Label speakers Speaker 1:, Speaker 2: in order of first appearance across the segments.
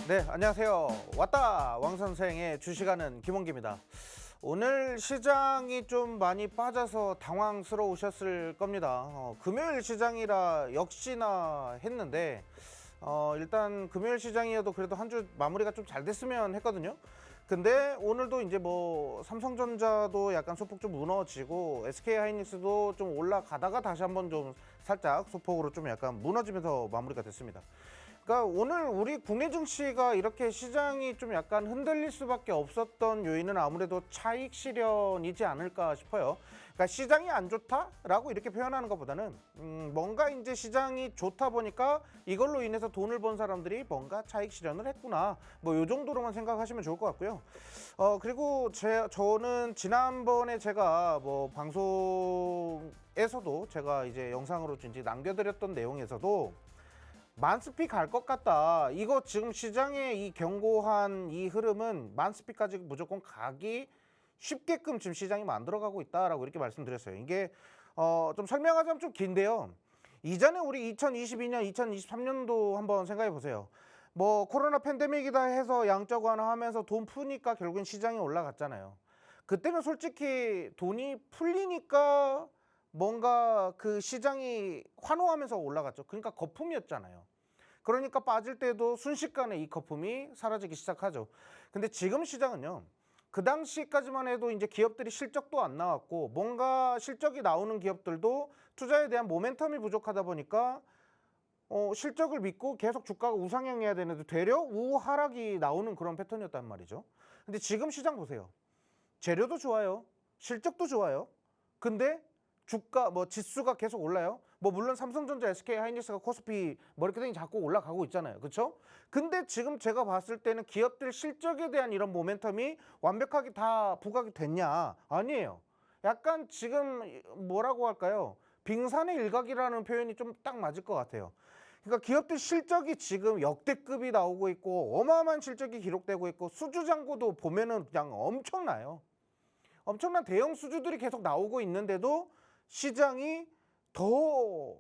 Speaker 1: 네, 안녕하세요. 왔다 왕선생의 주식하는 김원기입니다. 오늘 시장이 좀 많이 빠져서 당황스러우셨을 겁니다. 금요일 시장이라 역시나 했는데 일단 금요일 시장이어도 그래도 한 주 마무리가 좀 잘 됐으면 했거든요. 근데 오늘도 이제 뭐 삼성전자도 약간 소폭 좀 무너지고 SK하이닉스도 좀 올라가다가 다시 한번 좀 살짝 소폭으로 좀 약간 무너지면서 마무리가 됐습니다. 그러니까 오늘 우리 국내 증시가 이렇게 시장이 좀 약간 흔들릴 수밖에 없었던 요인은 아무래도 차익 실현이지 않을까 싶어요. 그러니까 시장이 안 좋다라고 이렇게 표현하는 것보다는 뭔가 이제 시장이 좋다 보니까 이걸로 인해서 돈을 번 사람들이 뭔가 차익 실현을 했구나. 뭐 요 정도로만 생각하시면 좋을 것 같고요. 그리고 저는 지난번에 제가 뭐 방송에서도 제가 이제 영상으로 이제 남겨드렸던 내용에서도 만스피 갈 것 같다. 이거 지금 시장의 이 견고한 이 흐름은 만스피까지 무조건 가기 쉽게끔 지금 시장이 만들어가고 있다라고 이렇게 말씀드렸어요. 이게 좀 설명하자면 좀 긴데요. 이전에 우리 2022년, 2023년도 한번 생각해 보세요. 뭐 코로나 팬데믹이다 해서 양적 완화하면서 돈 푸니까 결국엔 시장이 올라갔잖아요. 그때는 솔직히 돈이 풀리니까 뭔가 그 시장이 환호하면서 올라갔죠. 그러니까 거품이었잖아요. 그러니까 빠질 때도 순식간에 이 거품이 사라지기 시작하죠. 근데 지금 시장은요, 그 당시까지만 해도 이제 기업들이 실적도 안 나왔고 뭔가 실적이 나오는 기업들도 투자에 대한 모멘텀이 부족하다 보니까 실적을 믿고 계속 주가가 우상향해야 되는데 되려 우하락이 나오는 그런 패턴이었단 말이죠. 근데 지금 시장 보세요. 재료도 좋아요. 실적도 좋아요. 근데 주가 뭐 지수가 계속 올라요. 뭐 물론 삼성전자, SK하이닉스가 코스피 머리끄댕이 잡고 올라가고 있잖아요. 그렇죠? 근데 지금 제가 봤을 때는 기업들 실적에 대한 이런 모멘텀이 완벽하게 다 부각이 됐냐? 아니에요. 약간 지금 뭐라고 할까요? 빙산의 일각이라는 표현이 좀 딱 맞을 것 같아요. 그러니까 기업들 실적이 지금 역대급이 나오고 있고 어마어마한 실적이 기록되고 있고 수주잔고도 보면은 그냥 엄청나요. 엄청난 대형 수주들이 계속 나오고 있는데도 시장이 더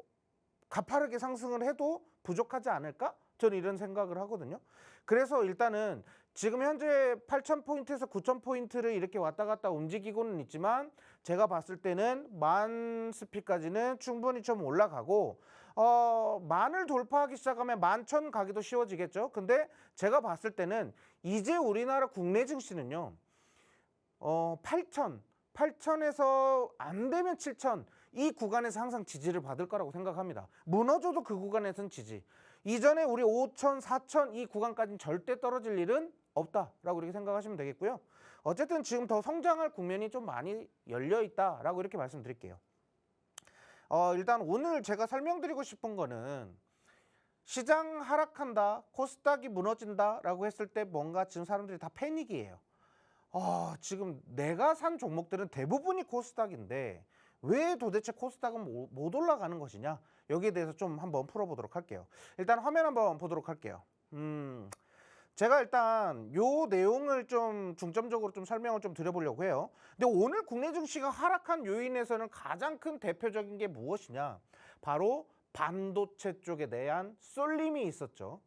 Speaker 1: 가파르게 상승을 해도 부족하지 않을까? 저는 이런 생각을 하거든요. 그래서 일단은 지금 현재 8,000포인트에서 9,000포인트를 이렇게 왔다 갔다 움직이고는 있지만 제가 봤을 때는 만 스피까지는 충분히 좀 올라가고 만을 돌파하기 시작하면 11,000 가기도 쉬워지겠죠. 근데 제가 봤을 때는 이제 우리나라 국내 증시는요. 8,000에서 안 되면 7,000 이 구간에서 항상 지지를 받을 거라고 생각합니다. 무너져도 그 구간에서는 지지. 이전에 우리 5,000, 4,000 이 구간까지는 절대 떨어질 일은 없다라고 이렇게 생각하시면 되겠고요. 어쨌든 지금 더 성장할 국면이 좀 많이 열려 있다라고 이렇게 말씀드릴게요. 일단 오늘 제가 설명드리고 싶은 거는 시장 하락한다, 코스닥이 무너진다라고 했을 때 뭔가 지금 사람들이 다 패닉이에요. 지금 내가 산 종목들은 대부분이 코스닥인데 왜 도대체 코스닥은 못 올라가는 것이냐? 여기에 대해서 좀 한번 풀어보도록 할게요. 일단 화면 한번 보도록 할게요. 제가 일단 요 내용을 좀 중점적으로 좀 설명을 좀 드려보려고 해요. 근데 오늘 국내 증시가 하락한 요인에서는 가장 큰 대표적인 게 무엇이냐? 바로 반도체 쪽에 대한 쏠림이 있었죠.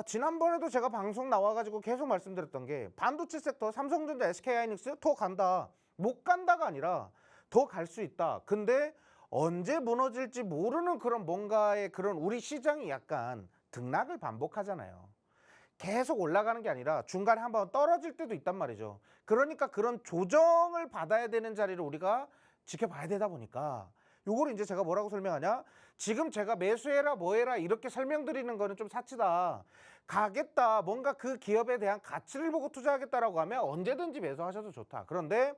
Speaker 1: 지난번에도 제가 방송 나와가지고 계속 말씀드렸던 게 반도체 섹터 삼성전자, SK하이닉스 더 간다. 못 간다가 아니라 더 갈 수 있다. 근데 언제 무너질지 모르는 그런 뭔가의 그런 우리 시장이 약간 등락을 반복하잖아요. 계속 올라가는 게 아니라 중간에 한번 떨어질 때도 있단 말이죠. 그러니까 그런 조정을 받아야 되는 자리를 우리가 지켜봐야 되다 보니까 요거를 이제 제가 뭐라고 설명하냐? 지금 제가 매수해라 뭐해라 이렇게 설명드리는 거는 좀 사치다. 가겠다. 뭔가 그 기업에 대한 가치를 보고 투자하겠다라고 하면 언제든지 매수하셔도 좋다. 그런데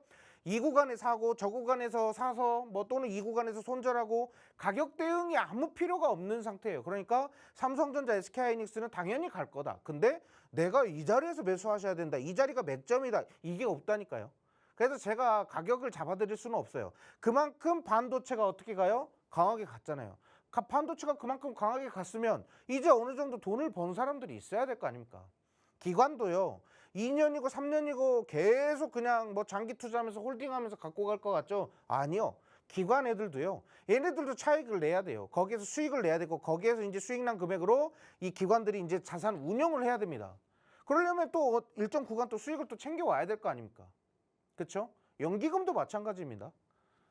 Speaker 1: 이 구간에 사고 저 구간에서 사서 뭐 또는 이 구간에서 손절하고 가격 대응이 아무 필요가 없는 상태예요. 그러니까 삼성전자, SK하이닉스는 당연히 갈 거다. 근데 내가 이 자리에서 매수하셔야 된다. 이 자리가 맥점이다. 이게 없다니까요. 그래서 제가 가격을 잡아드릴 수는 없어요. 그만큼 반도체가 어떻게 가요? 강하게 갔잖아요. 반도체가 그만큼 강하게 갔으면 이제 어느 정도 돈을 번 사람들이 있어야 될 거 아닙니까? 기관도요. 2년이고 3년이고 계속 그냥 뭐 장기 투자하면서 홀딩하면서 갖고 갈 것 같죠? 아니요. 기관 애들도요. 얘네들도 차익을 내야 돼요. 거기에서 수익을 내야 되고 거기에서 이제 수익 난 금액으로 이 기관들이 이제 자산 운용을 해야 됩니다. 그러려면 또 일정 구간 또 수익을 또 챙겨 와야 될 거 아닙니까? 그렇죠? 연기금도 마찬가지입니다.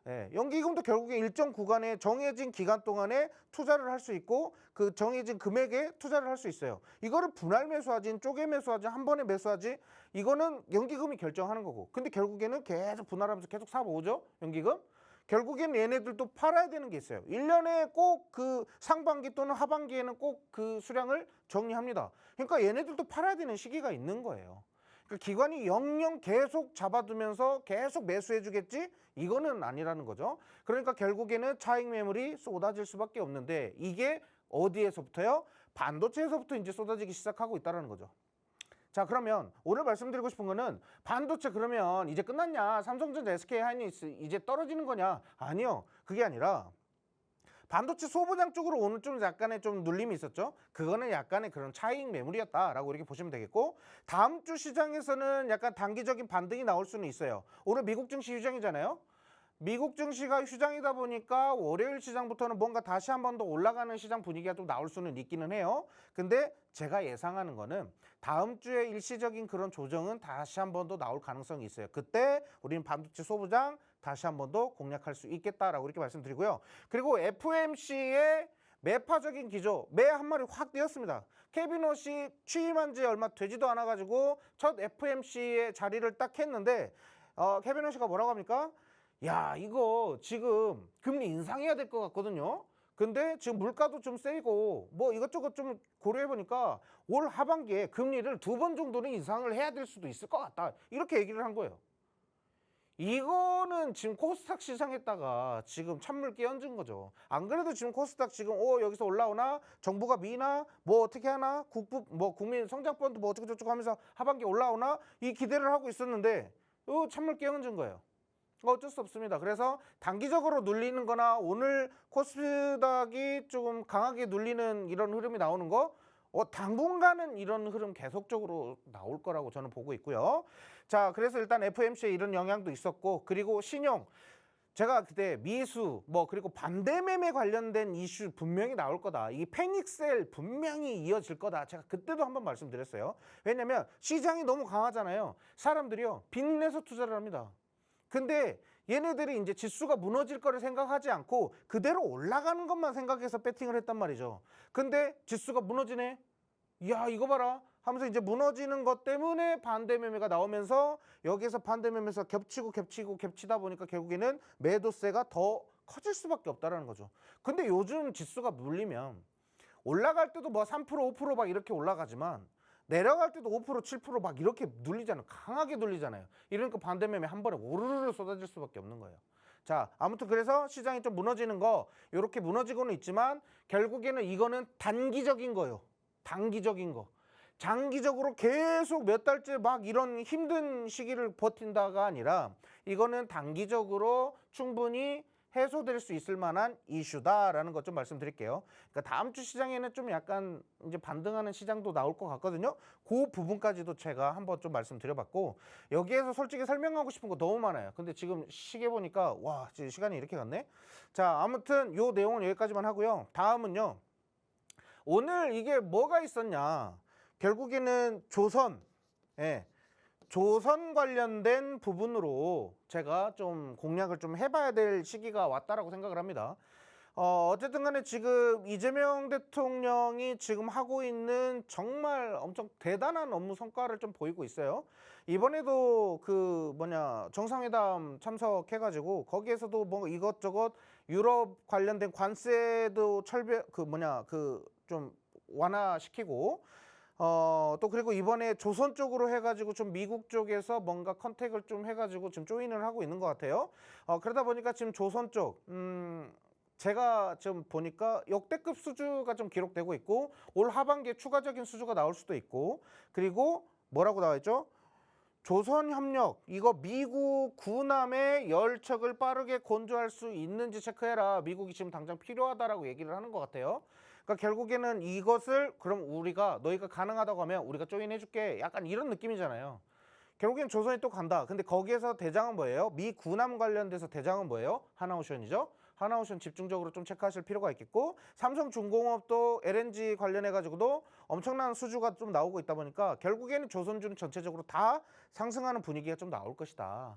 Speaker 1: 예, 연기금도 결국에 일정 구간에 정해진 기간 동안에 투자를 할 수 있고 그 정해진 금액에 투자를 할 수 있어요. 이거를 분할 매수하진 쪼개 매수하진 한 번에 매수하지 이거는 연기금이 결정하는 거고. 근데 결국에는 계속 분할하면서 계속 사모으죠. 연기금. 결국엔 얘네들도 팔아야 되는 게 있어요. 1년에 꼭 그 상반기 또는 하반기에는 꼭 그 수량을 정리합니다. 그러니까 얘네들도 팔아야 되는 시기가 있는 거예요. 그러니까 기관이 영영 계속 잡아두면서 계속 매수해 주겠지? 이거는 아니라는 거죠. 그러니까 결국에는 차익 매물이 쏟아질 수밖에 없는데 이게 어디에서부터요? 반도체에서부터 이제 쏟아지기 시작하고 있다는 거죠. 자, 그러면 오늘 말씀드리고 싶은 거는 반도체 그러면 이제 끝났냐? 삼성전자, SK하이닉스 이제 떨어지는 거냐? 아니요. 그게 아니라 반도체 소부장 쪽으로 오늘 좀 약간의 좀 눌림이 있었죠. 그거는 약간의 그런 차익 매물이었다라고 이렇게 보시면 되겠고, 다음 주 시장에서는 약간 단기적인 반등이 나올 수는 있어요. 오늘 미국 증시 휴장이잖아요. 미국 증시가 휴장이다 보니까 월요일 시장부터는 뭔가 다시 한 번 더 올라가는 시장 분위기가 좀 나올 수는 있기는 해요. 근데 제가 예상하는 거는 다음 주에 일시적인 그런 조정은 다시 한 번 더 나올 가능성이 있어요. 그때 우리는 반도체 소부장 다시 한 번 더 공략할 수 있겠다라고 이렇게 말씀드리고요. 그리고 FOMC의 매파적인 기조, 매 한 마리 확 뛰었습니다. 케빈 옷이 취임한 지 얼마 되지도 않아 가지고 첫 FOMC의 자리를 딱 했는데 케빈 옷이가 뭐라고 합니까? 야, 이거 지금 금리 인상해야 될 것 같거든요. 근데 지금 물가도 좀 세고 뭐 이것저것 좀 고려해 보니까 올 하반기에 금리를 2번 정도는 인상을 해야 될 수도 있을 것 같다. 이렇게 얘기를 한 거예요. 이거는 지금 코스닥 시장에다가 지금 찬물 끼얹은 거죠. 안 그래도 지금 코스닥 지금 여기서 올라오나 정부가 미나 뭐 어떻게 하나 국부 뭐 국민 성장 펀드 뭐 어쩌고 저쩌고 하면서 하반기 올라오나 이 기대를 하고 있었는데 찬물 끼얹은 거예요. 어쩔 수 없습니다. 그래서 단기적으로 눌리는 거나 오늘 코스닥이 조금 강하게 눌리는 이런 흐름이 나오는 거 당분간은 이런 흐름 계속적으로 나올 거라고 저는 보고 있고요. 자, 그래서 일단 FOMC에 이런 영향도 있었고, 그리고 신용, 제가 그때 미수 그리고 반대매매 관련된 이슈 분명히 나올 거다. 이 패닉셀 분명히 이어질 거다. 제가 그때도 한번 말씀드렸어요. 왜냐면 시장이 너무 강하잖아요. 사람들이요 빚내서 투자를 합니다. 근데 얘네들이 이제 지수가 무너질 거를 생각하지 않고 그대로 올라가는 것만 생각해서 배팅을 했단 말이죠. 근데 지수가 무너지네. 야, 이거 봐라 하면서 이제 무너지는 것 때문에 반대 매매가 나오면서 여기에서 반대 매매에서 겹치다 보니까 결국에는 매도세가 더 커질 수밖에 없다라는 거죠. 근데 요즘 지수가 물리면 올라갈 때도 뭐 3% 5% 막 이렇게 올라가지만 내려갈 때도 5% 7% 막 이렇게 눌리잖아요. 강하게 눌리잖아요. 이러니까 반대 매매 한 번에 오르르 쏟아질 수밖에 없는 거예요. 자, 아무튼 그래서 시장이 좀 무너지는 거 이렇게 무너지고는 있지만 결국에는 이거는 단기적인 거예요. 단기적인 거. 장기적으로 계속 몇 달째 막 이런 힘든 시기를 버틴다가 아니라 이거는 단기적으로 충분히 해소될 수 있을 만한 이슈다라는 것 좀 말씀드릴게요. 그러니까 다음 주 시장에는 좀 약간 이제 반등하는 시장도 나올 것 같거든요. 그 부분까지도 제가 한번 좀 말씀드려봤고, 여기에서 솔직히 설명하고 싶은 거 너무 많아요. 근데 지금 시계 보니까 와, 지금 시간이 이렇게 갔네. 자, 아무튼 요 내용은 여기까지만 하고요. 다음은요. 오늘 이게 뭐가 있었냐? 결국에는 조선, 조선 관련된 부분으로 제가 좀 공략을 좀 해봐야 될 시기가 왔다라고 생각을 합니다. 어쨌든 간에 지금 이재명 대통령이 지금 하고 있는 정말 엄청 대단한 업무 성과를 좀 보이고 있어요. 이번에도 정상회담 참석해가지고 거기에서도 뭐 이것저것 유럽 관련된 관세도 좀 완화시키고 또 그리고 이번에 조선 쪽으로 해가지고 좀 미국 쪽에서 뭔가 컨택을 좀 해가지고 지금 조인을 하고 있는 것 같아요. 그러다 보니까 지금 조선 쪽 제가 지금 보니까 역대급 수주가 좀 기록되고 있고 올 하반기에 추가적인 수주가 나올 수도 있고, 그리고 뭐라고 나와 있죠? 조선협력, 이거 미국 구남의 열척을 빠르게 건조할 수 있는지 체크해라. 미국이 지금 당장 필요하다라고 얘기를 하는 것 같아요. 그러니까 결국에는 이것을 그럼 너희가 가능하다고 하면 우리가 조인해줄게. 약간 이런 느낌이잖아요. 결국엔 조선이 또 간다. 근데 거기에서 대장은 뭐예요? 미 군함 관련돼서 대장은 뭐예요? 하나오션이죠. 하나오션 집중적으로 좀 체크하실 필요가 있겠고, 삼성중공업도 LNG 관련해가지고도 엄청난 수주가 좀 나오고 있다 보니까 결국에는 조선주는 전체적으로 다 상승하는 분위기가 좀 나올 것이다.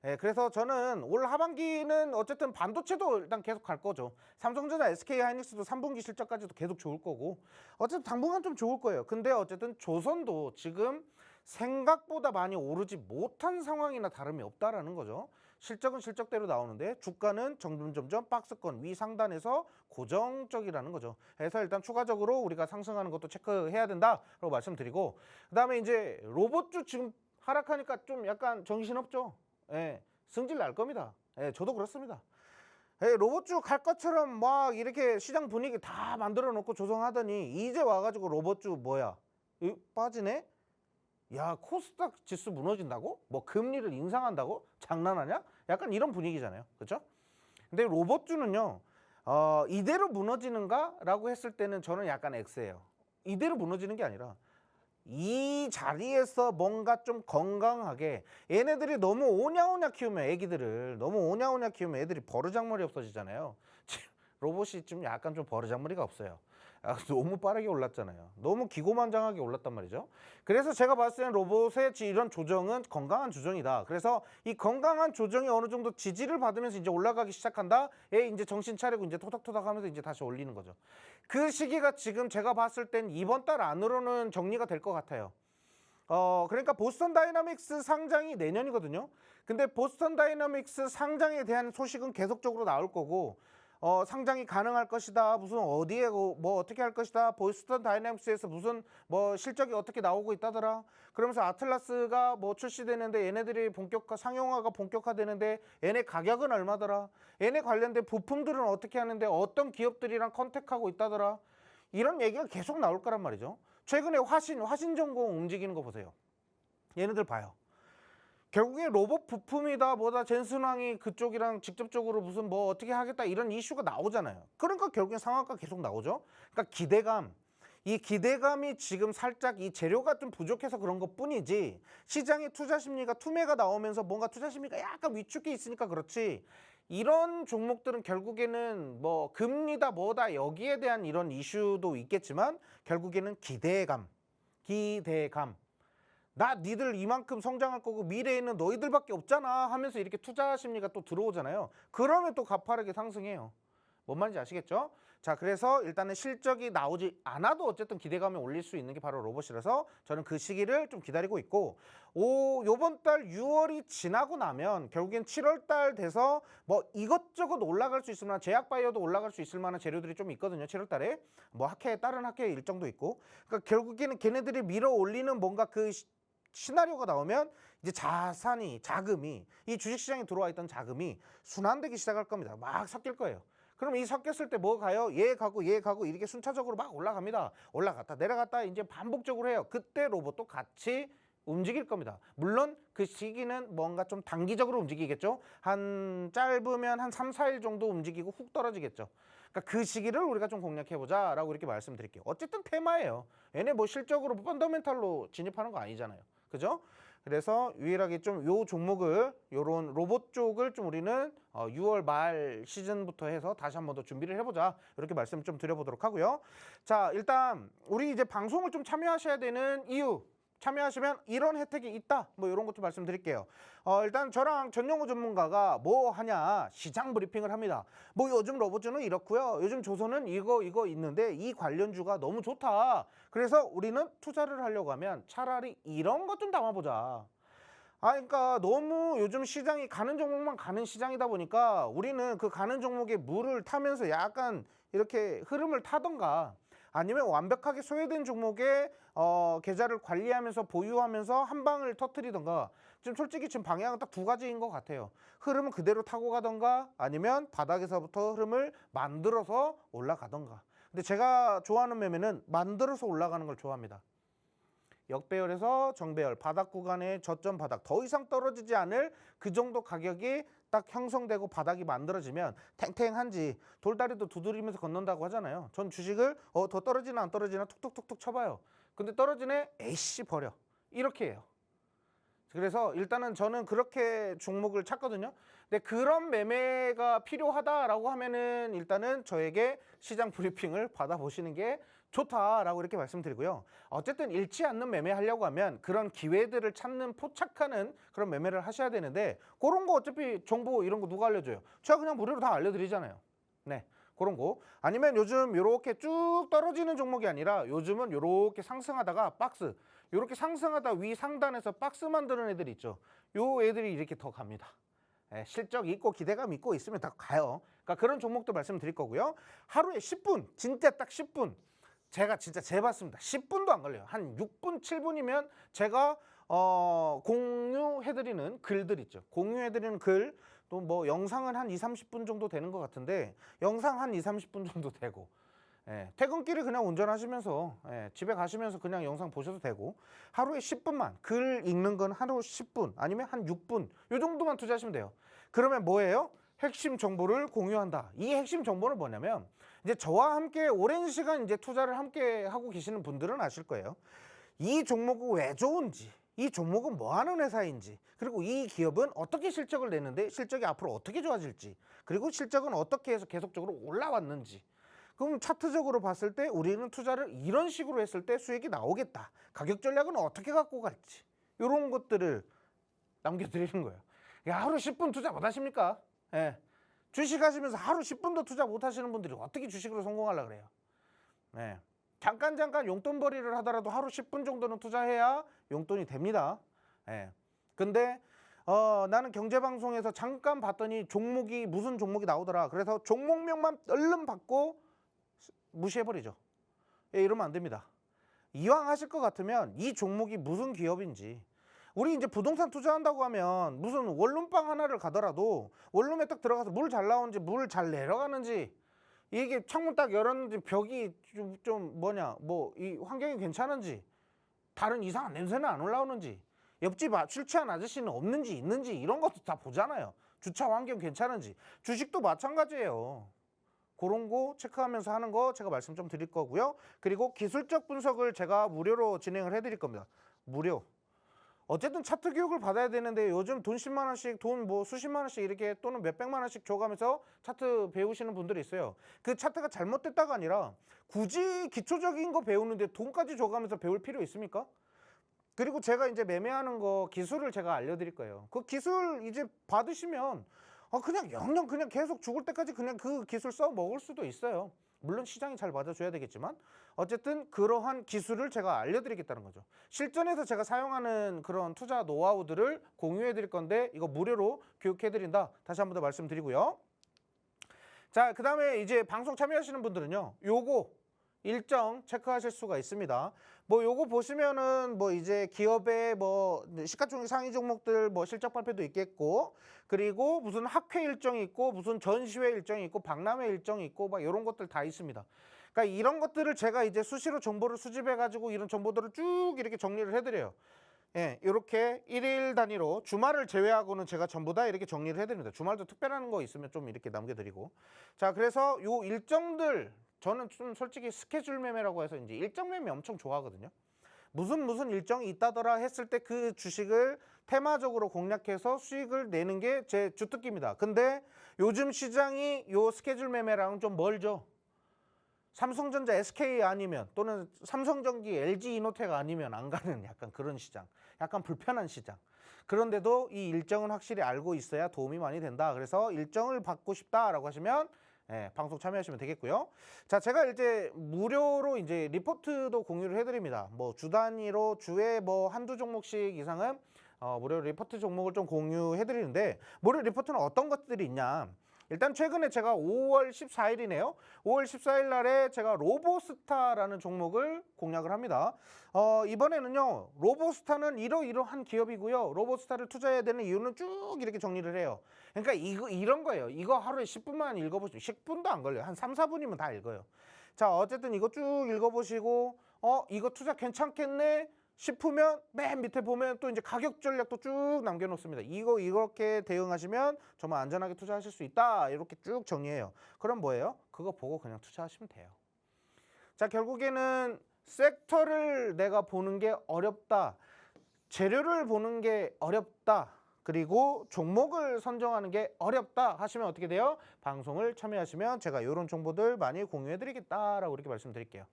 Speaker 1: 예, 그래서 저는 올 하반기는 어쨌든 반도체도 일단 계속 갈 거죠. 삼성전자, SK하이닉스도 3분기 실적까지도 계속 좋을 거고, 어쨌든 당분간 좀 좋을 거예요. 근데 어쨌든 조선도 지금 생각보다 많이 오르지 못한 상황이나 다름이 없다라는 거죠. 실적은 실적대로 나오는데 주가는 점점 박스권 위 상단에서 고정적이라는 거죠. 그래서 일단 추가적으로 우리가 상승하는 것도 체크해야 된다라고 말씀드리고, 그다음에 이제 로봇주 지금 하락하니까 좀 약간 정신없죠. 예, 승질 날 겁니다. 예, 저도 그렇습니다. 예, 로봇주 갈 것처럼 막 이렇게 시장 분위기 다 만들어 놓고 조성하더니 이제 와가지고 로봇주 뭐야? 빠지네? 야, 코스닥 지수 무너진다고? 뭐 금리를 인상한다고? 장난하냐? 약간 이런 분위기잖아요. 그렇죠? 근데 로봇주는요. 이대로 무너지는가? 라고 했을 때는 저는 약간 X예요. 이대로 무너지는 게 아니라 이 자리에서 뭔가 좀 건강하게, 얘네들이 너무 오냐오냐 키우면, 애기들을 너무 오냐오냐 키우면 애들이 버르장머리 없어지잖아요. 로봇이 좀 약간 좀 버르장머리가 없어요. 너무 빠르게 올랐잖아요. 너무 기고만장하게 올랐단 말이죠. 그래서 제가 봤을 때는 로봇의 이런 조정은 건강한 조정이다. 그래서 이 건강한 조정이 어느 정도 지지를 받으면서 이제 올라가기 시작한다. 이제 정신 차리고 이제 토닥토닥 하면서 이제 다시 올리는 거죠. 그 시기가 지금 제가 봤을 땐 이번 달 안으로는 정리가 될 것 같아요. 그러니까 보스턴 다이나믹스 상장이 내년이거든요. 근데 보스턴 다이나믹스 상장에 대한 소식은 계속적으로 나올 거고, 상장이 가능할 것이다. 무슨 어디에 뭐 어떻게 할 것이다. 보스턴 다이나믹스에서 무슨 뭐 실적이 어떻게 나오고 있다더라. 그러면서 아틀라스가 뭐 출시되는데 얘네들이 상용화가 본격화되는데 얘네 가격은 얼마더라. 얘네 관련된 부품들은 어떻게 하는데 어떤 기업들이랑 컨택하고 있다더라. 이런 얘기가 계속 나올 거란 말이죠. 최근에 화신전공 움직이는 거 보세요. 얘네들 봐요. 결국에 로봇 부품이다 뭐다 젠슨왕이 그쪽이랑 직접적으로 무슨 뭐 어떻게 하겠다 이런 이슈가 나오잖아요. 그러니까 결국엔 상한가 계속 나오죠. 그러니까 기대감, 이 기대감이 지금 살짝 이 재료가 좀 부족해서 그런 것 뿐이지, 시장의 투자 심리가 투매가 나오면서 뭔가 투자 심리가 약간 위축해 있으니까 그렇지, 이런 종목들은 결국에는 뭐 금리다 뭐다 여기에 대한 이런 이슈도 있겠지만 결국에는 기대감, 나 니들 이만큼 성장할 거고 미래에는 너희들밖에 없잖아 하면서 이렇게 투자 심리가 또 들어오잖아요. 그러면 또 가파르게 상승해요. 뭔 말인지 아시겠죠? 자, 그래서 일단은 실적이 나오지 않아도 어쨌든 기대감이 올릴 수 있는 게 바로 로봇이라서 저는 그 시기를 좀 기다리고 있고, 요번 달 6월이 지나고 나면 결국엔 7월 달 돼서 뭐 이것저것 올라갈 수 있을 만한, 제약바이오도 올라갈 수 있을 만한 재료들이 좀 있거든요. 7월 달에 뭐 다른 학회 일정도 있고, 그러니까 결국에는 걔네들이 밀어 올리는 뭔가 그 시나리오가 나오면 이제 자금이 이 주식시장에 들어와 있던 자금이 순환되기 시작할 겁니다. 막 섞일 거예요. 그럼 이 섞였을 때 뭐 가요? 얘 가고 이렇게 순차적으로 막 올라갑니다. 올라갔다 내려갔다 이제 반복적으로 해요. 그때 로봇도 같이 움직일 겁니다. 물론 그 시기는 뭔가 좀 단기적으로 움직이겠죠. 한 짧으면 한 3, 4일 정도 움직이고 훅 떨어지겠죠. 그러니까 그 시기를 우리가 좀 공략해보자 라고 이렇게 말씀드릴게요. 어쨌든 테마예요. 얘네 뭐 실적으로 펀더멘탈로 진입하는 거 아니잖아요. 그죠? 그래서 유일하게 좀 요 종목을, 요런 로봇 쪽을 좀 우리는 6월 말 시즌부터 해서 다시 한 번 더 준비를 해보자, 이렇게 말씀 좀 드려보도록 하고요. 자, 일단 우리 이제 방송을 좀 참여하셔야 되는 이유, 참여하시면 이런 혜택이 있다, 뭐 이런 것도 말씀드릴게요. 일단 저랑 전용호 전문가가 뭐 하냐, 시장 브리핑을 합니다. 뭐 요즘 로봇주는 이렇고요, 요즘 조선은 이거 있는데 이 관련주가 너무 좋다. 그래서 우리는 투자를 하려고 하면 차라리 이런 것 좀 담아보자. 그러니까 너무 요즘 시장이 가는 종목만 가는 시장이다 보니까 우리는 그 가는 종목에 물을 타면서 약간 이렇게 흐름을 타던가, 아니면 완벽하게 소외된 종목의 계좌를 관리하면서 보유하면서 한 방을 터뜨리던가, 지금 솔직히 지금 방향은 딱 두 가지인 것 같아요. 흐름은 그대로 타고 가던가, 아니면 바닥에서부터 흐름을 만들어서 올라가던가. 근데 제가 좋아하는 매매는 만들어서 올라가는 걸 좋아합니다. 역배열에서 정배열, 바닥 구간의 저점 바닥, 더 이상 떨어지지 않을 그 정도 가격이 딱 형성되고 바닥이 만들어지면 탱탱한지 돌다리도 두드리면서 걷는다고 하잖아요. 전 주식을 더 떨어지나 안 떨어지나 툭툭툭툭 쳐봐요. 근데 떨어지네, 에이씨 버려, 이렇게 해요. 그래서 일단은 저는 그렇게 종목을 찾거든요. 근데 그런 매매가 필요하다라고 하면은 일단은 저에게 시장 브리핑을 받아보시는 게 좋다라고 이렇게 말씀드리고요. 어쨌든 잃지 않는 매매 하려고 하면 그런 기회들을 찾는 포착하는 그런 매매를 하셔야 되는데 그런 거 어차피 정보 이런 거 누가 알려줘요? 제가 그냥 무료로 다 알려드리잖아요. 네. 그런 거 아니면 요즘 요렇게 쭉 떨어지는 종목이 아니라 요즘은 요렇게 상승하다가 박스 요렇게 상승하다 위 상단에서 박스 만드는 애들 있죠. 요 애들이 이렇게 더 갑니다. 예, 실적 있고 기대감 있고 있으면 다 가요. 그러니까 그런 종목도 말씀드릴 거고요. 하루에 10분 진짜 딱 10분 제가 진짜 재봤습니다. 10분도 안 걸려요. 한 6분 7분이면 제가 공유해드리는 글들 있죠. 공유해드리는 글 또 뭐 영상은 한 2-30분 정도 되는 것 같은데 영상 한 2-30분 정도 되고 예, 퇴근길에 그냥 운전하시면서 예, 집에 가시면서 그냥 영상 보셔도 되고 하루에 10분만 글 읽는 건 하루 10분 아니면 한 6분 요 정도만 투자하시면 돼요. 그러면 뭐예요? 핵심 정보를 공유한다. 이 핵심 정보는 뭐냐면 이제 저와 함께 오랜 시간 이제 투자를 함께 하고 계시는 분들은 아실 거예요. 이 종목은 왜 좋은지, 이 종목은 뭐 하는 회사인지, 그리고 이 기업은 어떻게 실적을 내는데 실적이 앞으로 어떻게 좋아질지, 그리고 실적은 어떻게 해서 계속적으로 올라왔는지. 그럼 차트적으로 봤을 때 우리는 투자를 이런 식으로 했을 때 수익이 나오겠다. 가격 전략은 어떻게 갖고 갈지. 이런 것들을 남겨드리는 거예요. 야, 하루 10분 투자 못 하십니까? 예. 주식 하시면서 하루 10분도 투자 못 하시는 분들이 어떻게 주식으로 성공하려고 그래요? 예. 잠깐 용돈벌이를 하더라도 하루 10분 정도는 투자해야 용돈이 됩니다. 예. 근데 나는 경제방송에서 잠깐 봤더니 종목이 무슨 종목이 나오더라. 그래서 종목명만 얼른 받고 무시해버리죠. 예, 이러면 안 됩니다. 이왕 하실 것 같으면 이 종목이 무슨 기업인지 우리 이제 부동산 투자한다고 하면 무슨 원룸방 하나를 가더라도 원룸에 딱 들어가서 물 잘 나오는지 물 잘 내려가는지 이게 창문 딱 열었는지 벽이 좀 뭐냐 뭐 이 환경이 괜찮은지 다른 이상한 냄새는 안 올라오는지 옆집 술 취한 아저씨는 없는지 있는지 이런 것도 다 보잖아요. 주차 환경 괜찮은지 주식도 마찬가지예요. 그런 거 체크하면서 하는 거 제가 말씀 좀 드릴 거고요. 그리고 기술적 분석을 제가 무료로 진행을 해드릴 겁니다. 무료. 어쨌든 차트 교육을 받아야 되는데 요즘 돈 10만 원씩 돈 뭐 수십만 원씩 이렇게 또는 몇백만 원씩 줘가면서 차트 배우시는 분들이 있어요. 그 차트가 잘못됐다가 아니라 굳이 기초적인 거 배우는데 돈까지 줘가면서 배울 필요 있습니까? 그리고 제가 이제 매매하는 거 기술을 제가 알려드릴 거예요. 그 기술 이제 받으시면 그냥 영영 그냥 계속 죽을 때까지 그냥 그 기술 써 먹을 수도 있어요. 물론 시장이 잘 맞아줘야 되겠지만 어쨌든 그러한 기술을 제가 알려드리겠다는 거죠. 실전에서 제가 사용하는 그런 투자 노하우들을 공유해 드릴 건데 이거 무료로 교육해 드린다. 다시 한 번 더 말씀드리고요. 자, 그 다음에 이제 방송 참여하시는 분들은요. 요거 일정 체크하실 수가 있습니다. 뭐 요거 보시면은 뭐 이제 기업의 뭐 시가총액 상위 종목들 뭐 실적 발표도 있겠고 그리고 무슨 학회 일정이 있고 무슨 전시회 일정이 있고 박람회 일정이 있고 막 이런 것들 다 있습니다. 그러니까 이런 것들을 제가 이제 수시로 정보를 수집해 가지고 이런 정보들을 쭉 이렇게 정리를 해드려요. 예, 이렇게 일일 단위로 주말을 제외하고는 제가 전부 다 이렇게 정리를 해드립니다. 주말도 특별한 거 있으면 좀 이렇게 남겨드리고. 자, 그래서 요 일정들 저는 좀 솔직히 스케줄 매매라고 해서 이제 일정 매매 엄청 좋아하거든요. 무슨 일정이 있다더라 했을 때 그 주식을 테마적으로 공략해서 수익을 내는 게 제 주특기입니다. 근데 요즘 시장이 요 스케줄 매매랑은 좀 멀죠. 삼성전자 SK 아니면 또는 삼성전기 LG 이노텍 아니면 안 가는 약간 그런 시장. 약간 불편한 시장. 그런데도 이 일정은 확실히 알고 있어야 도움이 많이 된다. 그래서 일정을 받고 싶다라고 하시면 예, 방송 참여하시면 되겠고요. 자, 제가 이제 무료로 이제 리포트도 공유를 해드립니다. 뭐 주 단위로 주에 뭐 한두 종목씩 이상은 무료 리포트 종목을 좀 공유해드리는데 무료 리포트는 어떤 것들이 있냐? 일단 최근에 제가 5월 14일이네요. 5월 14일 날에 제가 로보스타라는 종목을 공략을 합니다. 이번에는요. 로보스타는 이러이러한 기업이고요. 로보스타를 투자해야 되는 이유는 쭉 이렇게 정리를 해요. 그러니까 이런 거예요. 이거 하루에 10분만 읽어보시죠. 10분도 안 걸려요. 한 3-4분이면 다 읽어요. 자, 어쨌든 이거 쭉 읽어보시고 이거 투자 괜찮겠네 싶으면 맨 밑에 보면 또 이제 가격 전략도 쭉 남겨놓습니다. 이렇게 대응하시면 정말 안전하게 투자하실 수 있다. 이렇게 쭉 정리해요. 그럼 뭐예요? 그거 보고 그냥 투자하시면 돼요. 자, 결국에는 섹터를 내가 보는 게 어렵다. 재료를 보는 게 어렵다. 그리고 종목을 선정하는 게 어렵다 하시면 어떻게 돼요? 방송을 참여하시면 제가 이런 정보들 많이 공유해 드리겠다라고 이렇게 말씀드릴게요.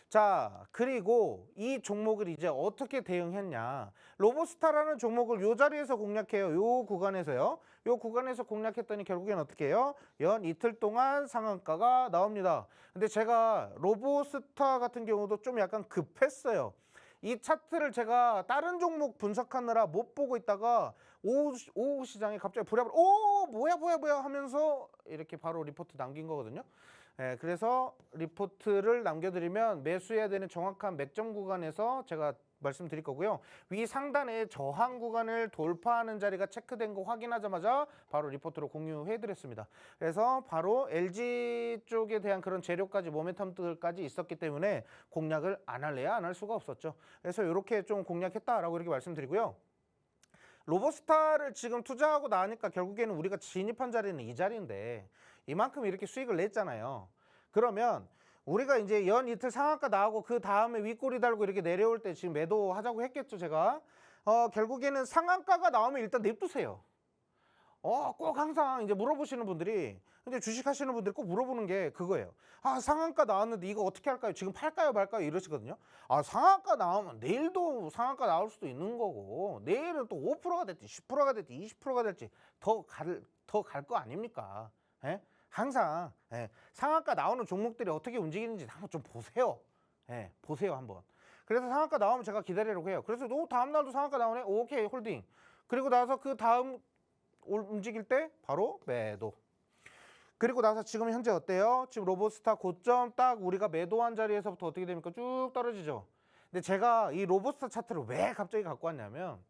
Speaker 1: 자, 그리고 이 종목을 이제 어떻게 대응했냐. 로보스타라는 종목을 요 자리에서 공략해요. 요 구간에서요. 요 구간에서 공략했더니 결국엔 어떻게 해요? 연 이틀 동안 상한가가 나옵니다. 근데 제가 로보스타 같은 경우도 좀 약간 급했어요. 이 차트를 제가 다른 종목 분석하느라 못 보고 있다가 오후 시장에 갑자기 불합을 뭐야 하면서 이렇게 바로 리포트 남긴 거거든요. 예, 그래서 리포트를 남겨드리면 매수해야 되는 정확한 맥점 구간에서 제가 말씀드릴 거고요. 위 상단에 저항 구간을 돌파하는 자리가 체크된 거 확인하자마자 바로 리포트로 공유해드렸습니다. 그래서 바로 LG 쪽에 대한 그런 재료까지 모멘텀들까지 있었기 때문에 공략을 안 할래야 안 할 수가 없었죠. 그래서 이렇게 좀 공략했다라고 이렇게 말씀드리고요. 로보스타를 지금 투자하고 나니까 결국에는 우리가 진입한 자리는 이 자리인데 이만큼 이렇게 수익을 냈잖아요. 그러면 우리가 이제 연 이틀 상한가 나오고 그 다음에 윗꼬리 달고 이렇게 내려올 때 지금 매도하자고 했겠죠, 제가. 결국에는 상한가가 나오면 일단 냅두세요. 꼭 항상 이제 물어보시는 분들이, 근데 주식 하시는 분들이 꼭 물어보는 게 그거예요. 아, 상한가 나왔는데 이거 어떻게 할까요? 지금 팔까요, 말까요? 이러시거든요. 아, 상한가 나오면 내일도 상한가 나올 수도 있는 거고, 내일은 또 5%가 될지, 10%가 될지, 20%가 될지 더 갈 거 아닙니까? 예? 항상 상한가 나오는 종목들이 어떻게 움직이는지 한번 좀 보세요. 보세요 한번. 그래서 상한가 나오면 제가 기다리려고 해요. 그래서 다음 날도 상한가 나오네. 오케이, 홀딩. 그리고 나서 그 다음 움직일 때 바로 매도. 그리고 나서 지금 현재 어때요? 지금 로보스타 고점 딱 우리가 매도한 자리에서부터 어떻게 됩니까? 쭉 떨어지죠. 근데 제가 이 로보스타 차트를 왜 갑자기 갖고 왔냐면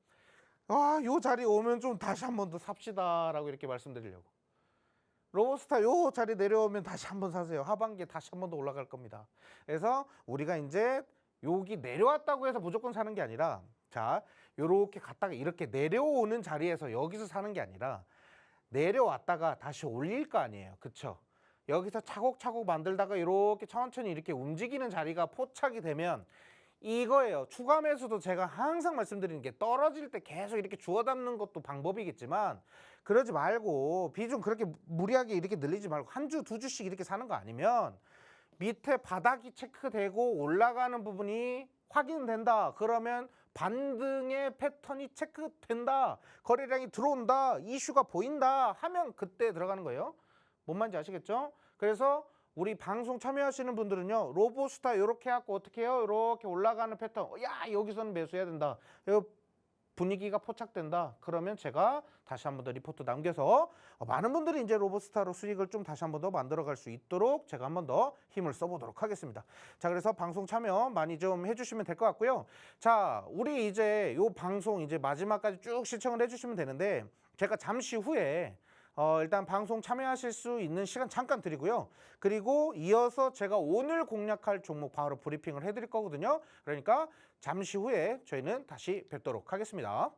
Speaker 1: 요 자리 오면 좀 다시 한 번 더 삽시다 라고 이렇게 말씀드리려고. 로보스타 요 자리 내려오면 다시 한번 사세요. 하반기에 다시 한 번 더 올라갈 겁니다. 그래서 우리가 이제 여기 내려왔다고 해서 무조건 사는 게 아니라, 자, 요렇게 갔다가 이렇게 내려오는 자리에서 여기서 사는 게 아니라 내려왔다가 다시 올릴 거 아니에요. 그쵸? 여기서 차곡차곡 만들다가 이렇게 천천히 이렇게 움직이는 자리가 포착이 되면 이거예요. 추가 매수도 제가 항상 말씀드리는 게 떨어질 때 계속 이렇게 주워 담는 것도 방법이겠지만 그러지 말고 비중 그렇게 무리하게 이렇게 늘리지 말고 한 주, 두 주씩 이렇게 사는 거 아니면 밑에 바닥이 체크되고 올라가는 부분이 확인된다. 그러면 반등의 패턴이 체크된다. 거래량이 들어온다. 이슈가 보인다 하면 그때 들어가는 거예요. 뭔 말인지 아시겠죠? 그래서 우리 방송 참여하시는 분들은요. 로보스타 이렇게 해갖고 어떻게 해요? 이렇게 올라가는 패턴. 야, 여기서는 매수해야 된다. 분위기가 포착된다. 그러면 제가 다시 한 번 더 리포트 남겨서 많은 분들이 이제 로보스타로 수익을 좀 다시 한 번 더 만들어갈 수 있도록 제가 한 번 더 힘을 써보도록 하겠습니다. 자, 그래서 방송 참여 많이 좀 해주시면 될 것 같고요. 자, 우리 이제 요 방송 이제 마지막까지 쭉 시청을 해주시면 되는데 제가 잠시 후에 일단 방송 참여하실 수 있는 시간 잠깐 드리고요. 그리고 이어서 제가 오늘 공략할 종목 바로 브리핑을 해드릴 거거든요. 그러니까 잠시 후에 저희는 다시 뵙도록 하겠습니다.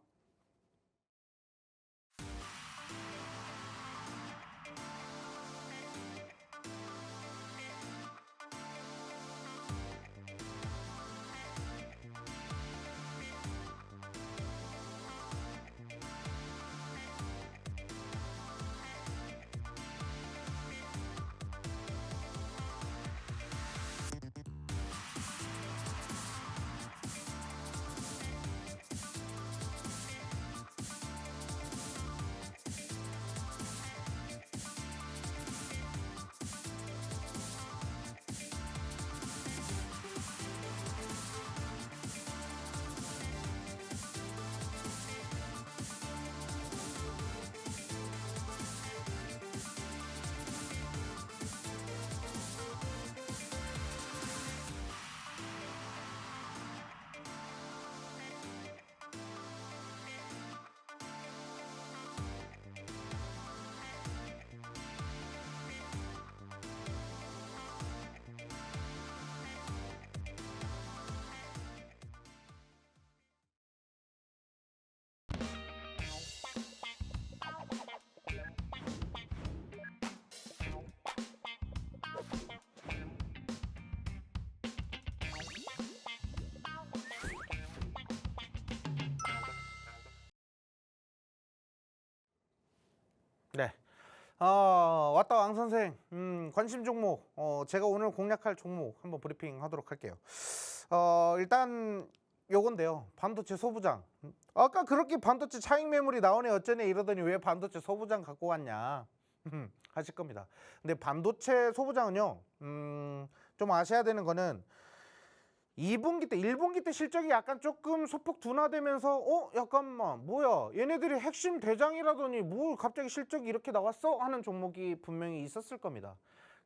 Speaker 1: 왔다 왕 선생. 관심 종목. 제가 오늘 공략할 종목 한번 브리핑 하도록 할게요. 일단 요건데요. 반도체 소부장. 아까 그렇게 반도체 차익 매물이 나오네 어쩌네 이러더니 왜 반도체 소부장 갖고 왔냐 하실 겁니다. 근데 반도체 소부장은요. 좀 아셔야 되는 거는 2분기 때, 1분기 때 실적이 약간 조금 소폭 둔화되면서 잠깐만 뭐야 얘네들이 핵심 대장이라더니 뭐 갑자기 실적이 이렇게 나왔어? 하는 종목이 분명히 있었을 겁니다.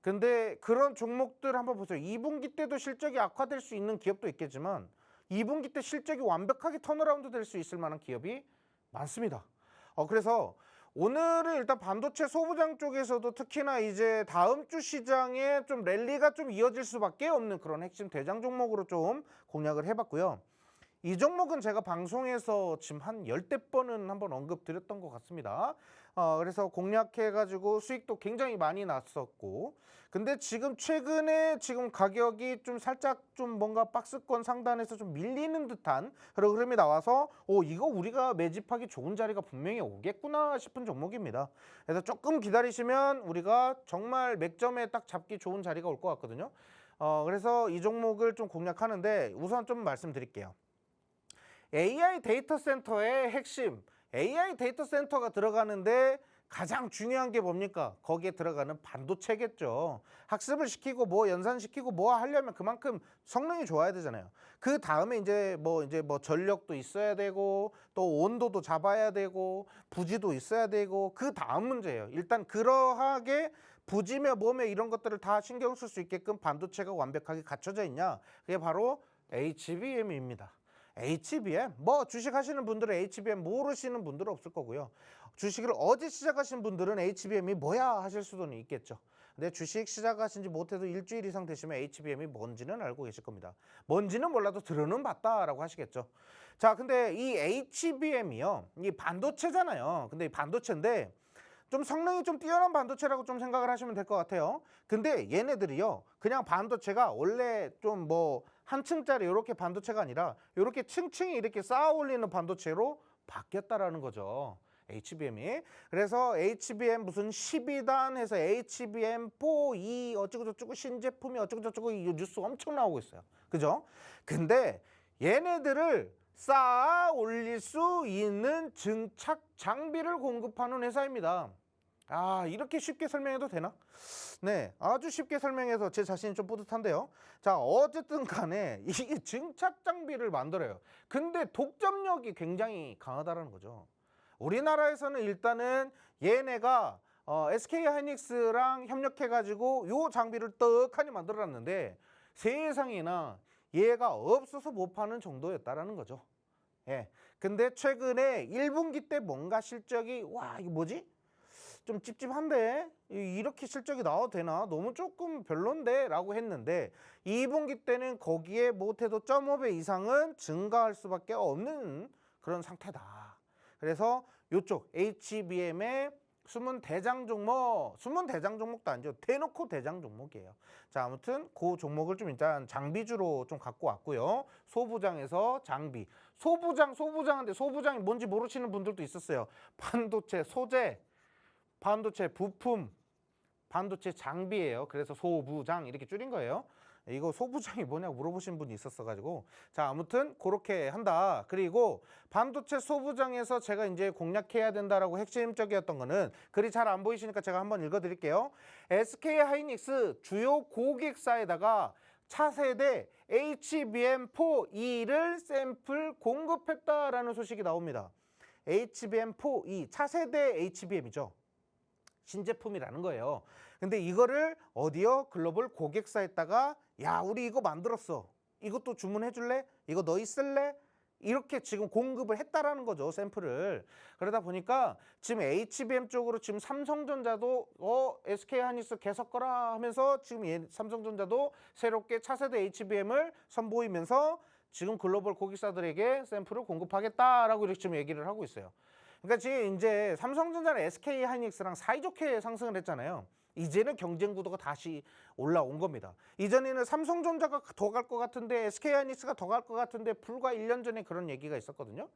Speaker 1: 근데 그런 종목들 한번 보세요. 2분기 때도 실적이 악화될 수 있는 기업도 있겠지만 2분기 때 실적이 완벽하게 턴어라운드 될 수 있을 만한 기업이 많습니다. 그래서 오늘은 일단 반도체 소부장 쪽에서도 특히나 이제 다음 주 시장에 좀 랠리가 좀 이어질 수밖에 없는 그런 핵심 대장 종목으로 좀 공략을 해봤고요. 이 종목은 제가 방송에서 지금 한 10대 번은 한번 언급드렸던 것 같습니다. 그래서 공략해가지고 수익도 굉장히 많이 났었고, 근데 지금 최근에 지금 가격이 좀 살짝 좀 뭔가 박스권 상단에서 좀 밀리는 듯한 그런 흐름이 나와서 이거 우리가 매집하기 좋은 자리가 분명히 오겠구나 싶은 종목입니다. 그래서 조금 기다리시면 우리가 정말 맥점에 딱 잡기 좋은 자리가 올 것 같거든요. 그래서 이 종목을 좀 공략하는데 우선 좀 말씀드릴게요. AI 데이터 센터의 핵심, AI 데이터 센터가 들어가는데 가장 중요한 게 뭡니까? 거기에 들어가는 반도체겠죠. 학습을 시키고 뭐 연산시키고 뭐 하려면 그만큼 성능이 좋아야 되잖아요. 그 다음에 이제 뭐 전력도 있어야 되고 또 온도도 잡아야 되고 부지도 있어야 되고 그 다음 문제예요. 일단 그러하게 부지며 뭐며 이런 것들을 다 신경 쓸 수 있게끔 반도체가 완벽하게 갖춰져 있냐? 그게 바로 HBM입니다. HBM? 뭐 주식 하시는 분들은 HBM 모르시는 분들은 없을 거고요. 주식을 어제 시작하신 분들은 HBM이 뭐야 하실 수도 있겠죠. 근데 주식 시작하신 지 못해도 일주일 이상 되시면 HBM이 뭔지는 알고 계실 겁니다. 뭔지는 몰라도 들어는 봤다라고 하시겠죠. 자, 근데 이 HBM이요. 이 반도체잖아요. 근데 이 반도체인데 좀 성능이 좀 뛰어난 반도체라고 좀 생각을 하시면 될 것 같아요. 근데 얘네들이요. 그냥 반도체가 원래 좀 뭐 한 층짜리 이렇게 반도체가 아니라 이렇게 층층이 이렇게 쌓아 올리는 반도체로 바뀌었다라는 거죠. HBM이. 그래서 HBM 무슨 12단 해서 HBM4E 어쩌고저쩌고 신제품이 어쩌고저쩌고 이 뉴스 엄청 나오고 있어요. 그죠? 근데 얘네들을 쌓아 올릴 수 있는 증착 장비를 공급하는 회사입니다. 이렇게 쉽게 설명해도 되나? 네, 아주 쉽게 설명해서 제 자신이 좀 뿌듯한데요. 자, 어쨌든 간에 이게 증착 장비를 만들어요. 근데 독점력이 굉장히 강하다는 거죠. 우리나라에서는 일단은 얘네가 SK하이닉스랑 협력해가지고 요 장비를 떡하니 만들어놨는데 세상에나 얘가 없어서 못 파는 정도였다라는 거죠. 예. 근데 최근에 1분기 때 뭔가 실적이 이거 뭐지? 좀 찝찝한데 이렇게 실적이 나와도 되나? 너무 조금 별론데? 라고 했는데 2분기 때는 거기에 못해도 0.5배 이상은 증가할 수밖에 없는 그런 상태다. 그래서 이쪽 HBM의 숨은 대장 종목도 아니죠. 대놓고 대장 종목이에요. 자, 아무튼 그 종목을 좀 일단 장비주로 좀 갖고 왔고요. 소부장에서 장비. 소부장인데 소부장이 뭔지 모르시는 분들도 있었어요. 반도체 소재, 반도체 부품, 반도체 장비예요. 그래서 소부장 이렇게 줄인 거예요. 이거 소부장이 뭐냐고 물어보신 분이 있었어가지고 자, 아무튼 그렇게 한다. 그리고 반도체 소부장에서 제가 이제 공략해야 된다라고 핵심적이었던 거는 글이 잘 안 보이시니까 제가 한번 읽어드릴게요. SK하이닉스 주요 고객사에다가 차세대 HBM4E를 샘플 공급했다라는 소식이 나옵니다. HBM4E 차세대 HBM이죠. 신제품이라는 거예요. 근데 이거를 어디요? 글로벌 고객사에다가 야, 우리 이거 만들었어. 이것도 주문해 줄래? 이거 너희 쓸래? 이렇게 지금 공급을 했다라는 거죠, 샘플을. 그러다 보니까 지금 HBM 쪽으로 지금 삼성전자도 SK하이닉스 계속 거라 하면서 지금 삼성전자도 새롭게 차세대 HBM을 선보이면서 지금 글로벌 고객사들에게 샘플을 공급하겠다라고 이렇게 지금 얘기를 하고 있어요. 그러니까 지금 이제 삼성전자는 SK하이닉스랑 사이좋게 상승을 했잖아요. 이제는 경쟁 구도가 다시 올라온 겁니다. 이전에는 삼성전자가 더 갈 것 같은데 SK하이닉스가 더 갈 것 같은데 불과 1년 전에 그런 얘기가 있었거든요.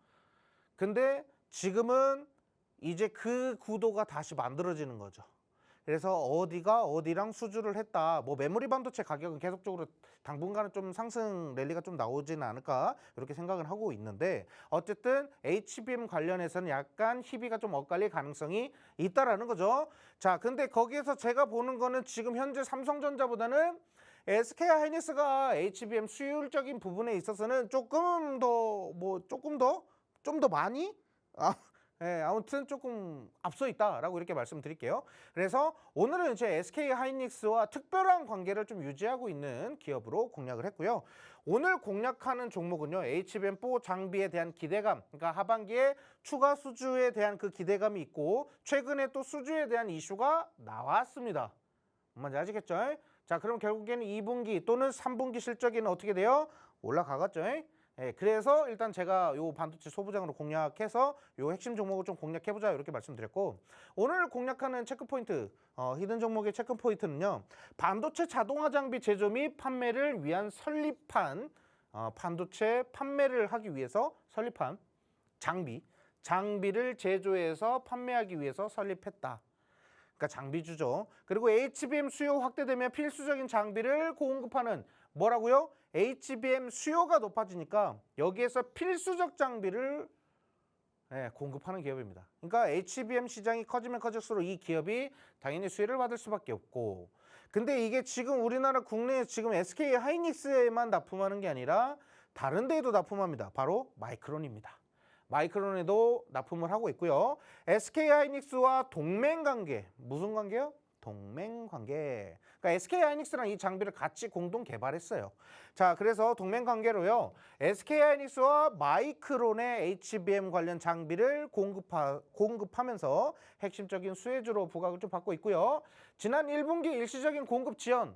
Speaker 1: 근데 지금은 이제 그 구도가 다시 만들어지는 거죠. 그래서 어디가 어디랑 수주를 했다. 뭐 메모리 반도체 가격은 계속적으로 당분간은 좀 상승 랠리가 좀 나오지는 않을까 이렇게 생각을 하고 있는데 어쨌든 HBM 관련해서는 약간 희비가 좀 엇갈릴 가능성이 있다라는 거죠. 자, 근데 거기에서 제가 보는 거는 지금 현재 삼성전자보다는 SK하이닉스가 HBM 수율적인 부분에 있어서는 조금 더 좀 더 많이 네, 아무튼 조금 앞서 있다라고 이렇게 말씀드릴게요. 그래서 오늘은 이제 SK하이닉스와 특별한 관계를 좀 유지하고 있는 기업으로 공략을 했고요. 오늘 공략하는 종목은요, HBM4 장비에 대한 기대감, 그러니까 하반기에 추가 수주에 대한 그 기대감이 있고 최근에 또 수주에 대한 이슈가 나왔습니다. 뭔지 아시겠죠? 자, 그럼 결국에는 2분기 또는 3분기 실적에는 어떻게 돼요? 올라가겠죠? 예, 그래서 일단 제가 요 반도체 소부장으로 공략해서 요 핵심 종목을 좀 공략해보자 이렇게 말씀드렸고 오늘 공략하는 체크포인트, 히든 종목의 체크포인트는요. 반도체 자동화 장비 제조 및 판매를 위한 설립한 반도체 판매를 하기 위해서 설립한 장비를 제조해서 판매하기 위해서 설립했다. 그러니까 장비주죠. 그리고 HBM 수요 확대되면 필수적인 장비를 공급하는 뭐라고요? HBM 수요가 높아지니까 여기에서 필수적 장비를 공급하는 기업입니다. 그러니까 HBM 시장이 커지면 커질수록 이 기업이 당연히 수혜를 받을 수밖에 없고 근데 이게 지금 우리나라 국내에 지금 SK하이닉스에만 납품하는 게 아니라 다른 데에도 납품합니다. 바로 마이크론입니다. 마이크론에도 납품을 하고 있고요. SK하이닉스와 동맹관계, 무슨 관계요? 동맹관계. 그러니까 SK하이닉스랑 이 장비를 같이 공동 개발했어요. 자, 그래서 동맹관계로요. SK하이닉스와 마이크론의 HBM 관련 장비를 공급하면서 핵심적인 수혜주로 부각을 좀 받고 있고요. 지난 1분기 일시적인 공급 지연,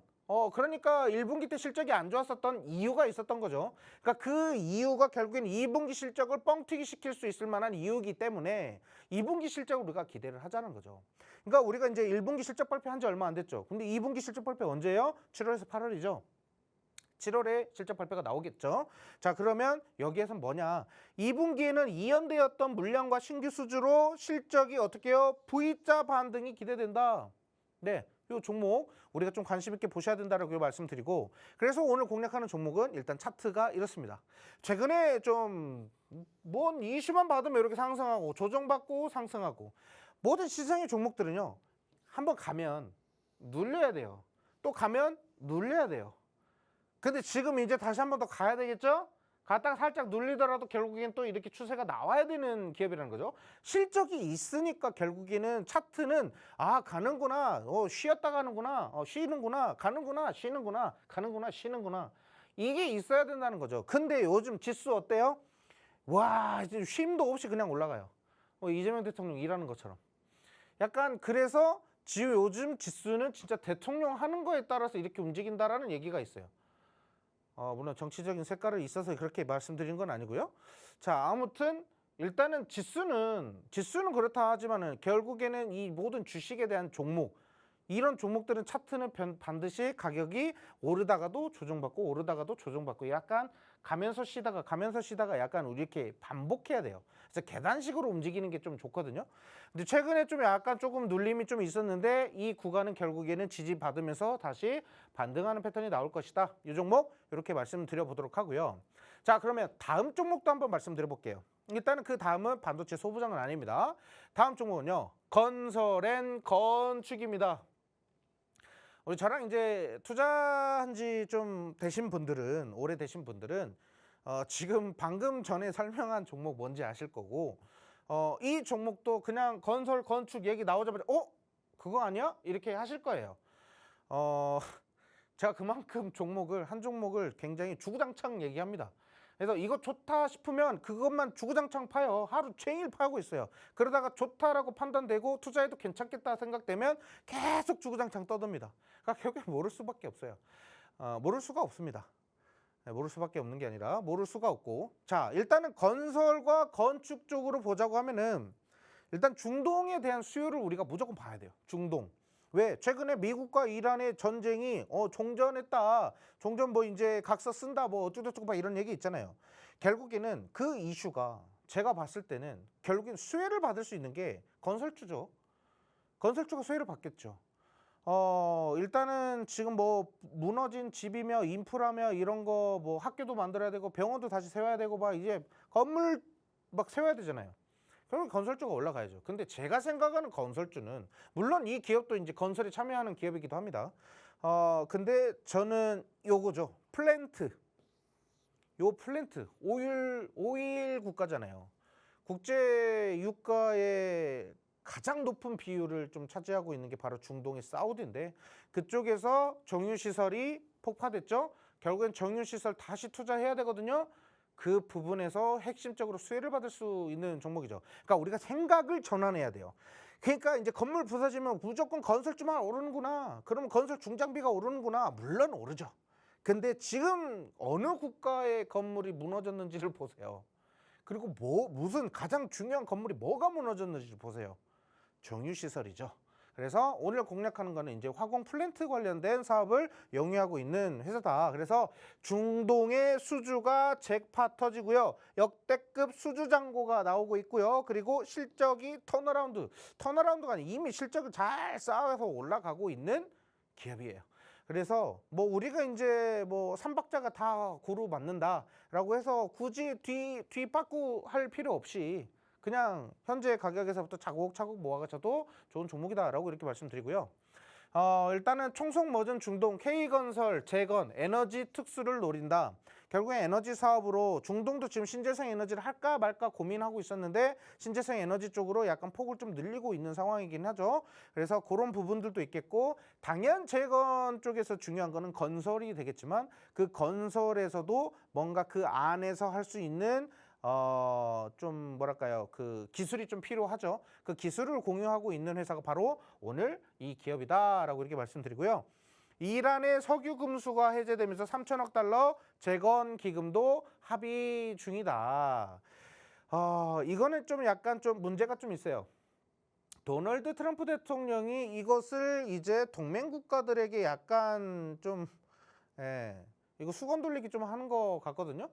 Speaker 1: 그러니까 1분기 때 실적이 안 좋았었던 이유가 있었던 거죠. 그러니까 그 이유가 결국엔 2분기 실적을 뻥튀기 시킬 수 있을 만한 이유이기 때문에 2분기 실적을 우리가 기대를 하자는 거죠. 그러니까 우리가 이제 1분기 실적 발표한 지 얼마 안 됐죠. 근데 2분기 실적 발표 언제예요? 7월에서 8월이죠. 7월에 실적 발표가 나오겠죠. 자, 그러면 여기에서는 뭐냐? 2분기에는 이연되었던 물량과 신규 수주로 실적이 어떻게 해요? V자 반등이 기대된다. 네. 이 종목 우리가 좀 관심 있게 보셔야 된다라고 말씀드리고 그래서 오늘 공략하는 종목은 일단 차트가 이렇습니다. 최근에 좀 뭔 이슈만 받으면 이렇게 상승하고 조정받고 상승하고 모든 시장의 종목들은요. 한번 가면 눌려야 돼요. 또 가면 눌려야 돼요. 근데 지금 이제 다시 한 번 더 가야 되겠죠? 갔다가 살짝 눌리더라도 결국엔 또 이렇게 추세가 나와야 되는 기업이라는 거죠. 실적이 있으니까 결국에는 차트는 가는구나, 쉬었다 가는구나, 쉬는구나, 가는구나, 쉬는구나, 가는구나, 쉬는구나. 이게 있어야 된다는 거죠. 근데 요즘 지수 어때요? 와, 쉼도 없이 그냥 올라가요. 이재명 대통령 일하는 것처럼. 약간 그래서 요즘 지수는 진짜 대통령 하는 거에 따라서 이렇게 움직인다라는 얘기가 있어요. 물론 정치적인 색깔이 있어서 그렇게 말씀드린 건 아니고요. 자, 아무튼 일단은 지수는 그렇다 하지만은 결국에는 이 모든 주식에 대한 종목 이런 종목들은 차트는 반드시 가격이 오르다가도 조정받고 오르다가도 조정받고 약간 가면서 쉬다가 약간 이렇게 반복해야 돼요. 그래서 계단식으로 움직이는 게 좀 좋거든요. 근데 최근에 좀 약간 조금 눌림이 좀 있었는데 이 구간은 결국에는 지지받으면서 다시 반등하는 패턴이 나올 것이다. 이 종목 이렇게 말씀드려 보도록 하고요. 자, 그러면 다음 종목도 한번 말씀드려 볼게요. 일단은 그 다음은 반도체 소부장은 아닙니다. 다음 종목은요. 건설 앤 건축입니다. 우리 저랑 이제 투자한 지 좀 되신 분들은 오래되신 분들은 지금 방금 전에 설명한 종목 뭔지 아실 거고 이 종목도 그냥 건설 건축 얘기 나오자마자 그거 아니야? 이렇게 하실 거예요. 제가 그만큼 한 종목을 굉장히 주구장창 얘기합니다. 그래서 이거 좋다 싶으면 그것만 주구장창 파요. 하루 종일 파고 있어요. 그러다가 좋다라고 판단되고 투자해도 괜찮겠다 생각되면 계속 주구장창 떠듭니다. 그러니까 결국에 모를 수밖에 없어요. 모를 수가 없습니다. 모를 수밖에 없는 게 아니라 모를 수가 없고 자, 일단은 건설과 건축 쪽으로 보자고 하면은 일단 중동에 대한 수요를 우리가 무조건 봐야 돼요. 중동. 왜? 최근에 미국과 이란의 전쟁이 종전했다. 종전 뭐 이제 각서 쓴다. 뭐 어쩌고저쩌고 막 이런 얘기 있잖아요. 결국에는 그 이슈가 제가 봤을 때는 결국엔 수혜를 받을 수 있는 게 건설주죠. 건설주가 수혜를 받겠죠. 일단은 지금 뭐 무너진 집이며 인프라며 이런 거 뭐 학교도 만들어야 되고 병원도 다시 세워야 되고 막 이제 건물 막 세워야 되잖아요. 그러면 건설주가 올라가야죠. 근데 제가 생각하는 건설주는 물론 이 기업도 이제 건설에 참여하는 기업이기도 합니다. 근데 저는 요거죠. 플랜트. 요 플랜트 오일 국가잖아요. 국제 유가의 가장 높은 비율을 좀 차지하고 있는 게 바로 중동의 사우디인데 그쪽에서 정유시설이 폭파됐죠. 결국엔 정유시설 다시 투자해야 되거든요. 그 부분에서 핵심적으로 수혜를 받을 수 있는 종목이죠. 그러니까 우리가 생각을 전환해야 돼요. 그러니까 이제 건물 부서지면 무조건 건설주만 오르는구나. 그러면 건설 중장비가 오르는구나. 물론 오르죠. 근데 지금 어느 국가의 건물이 무너졌는지를 보세요. 그리고 무슨 가장 중요한 건물이 뭐가 무너졌는지 보세요. 정유시설이죠. 그래서 오늘 공략하는 거는 이제 화공 플랜트 관련된 사업을 영위하고 있는 회사다. 그래서 중동의 수주가 잭팟 터지고요. 역대급 수주 잔고가 나오고 있고요. 그리고 실적이 턴어라운드가 아니라 이미 실적을 잘 쌓아서 올라가고 있는 기업이에요. 그래서 뭐 우리가 이제 뭐 삼박자가 다 고루 맞는다라고 해서 굳이 뒤바꾸 할 필요 없이 그냥 현재 가격에서부터 차곡차곡 모아가셔도 좋은 종목이다라고 이렇게 말씀드리고요. 일단은 총속 머전 중동 K건설, 재건, 에너지 특수를 노린다. 결국엔 에너지 사업으로 중동도 지금 신재생 에너지를 할까 말까 고민하고 있었는데 신재생 에너지 쪽으로 약간 폭을 좀 늘리고 있는 상황이긴 하죠. 그래서 그런 부분들도 있겠고 당연 재건 쪽에서 중요한 거는 건설이 되겠지만 그 건설에서도 뭔가 그 안에서 할 수 있는 좀 뭐랄까요, 그 기술이 좀 필요하죠. 그 기술을 공유하고 있는 회사가 바로 오늘 이 기업이다라고 이렇게 말씀드리고요. 이란의 석유 금수가 해제되면서 3천억 달러 재건 기금도 합의 중이다. 이거는 좀 약간 좀 문제가 좀 있어요. 도널드 트럼프 대통령이 이것을 이제 동맹 국가들에게 약간 좀 이거 수건 돌리기 좀 하는 것 같거든요.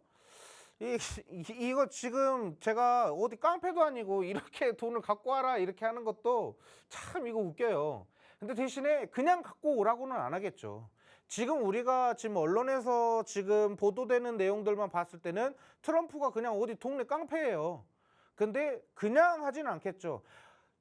Speaker 1: 이거 지금 제가 어디 깡패도 아니고 이렇게 돈을 갖고 와라 이렇게 하는 것도 참 이거 웃겨요. 근데 대신에 그냥 갖고 오라고는 안 하겠죠. 지금 우리가 지금 언론에서 지금 보도되는 내용들만 봤을 때는 트럼프가 그냥 어디 동네 깡패예요. 근데 그냥 하진 않겠죠.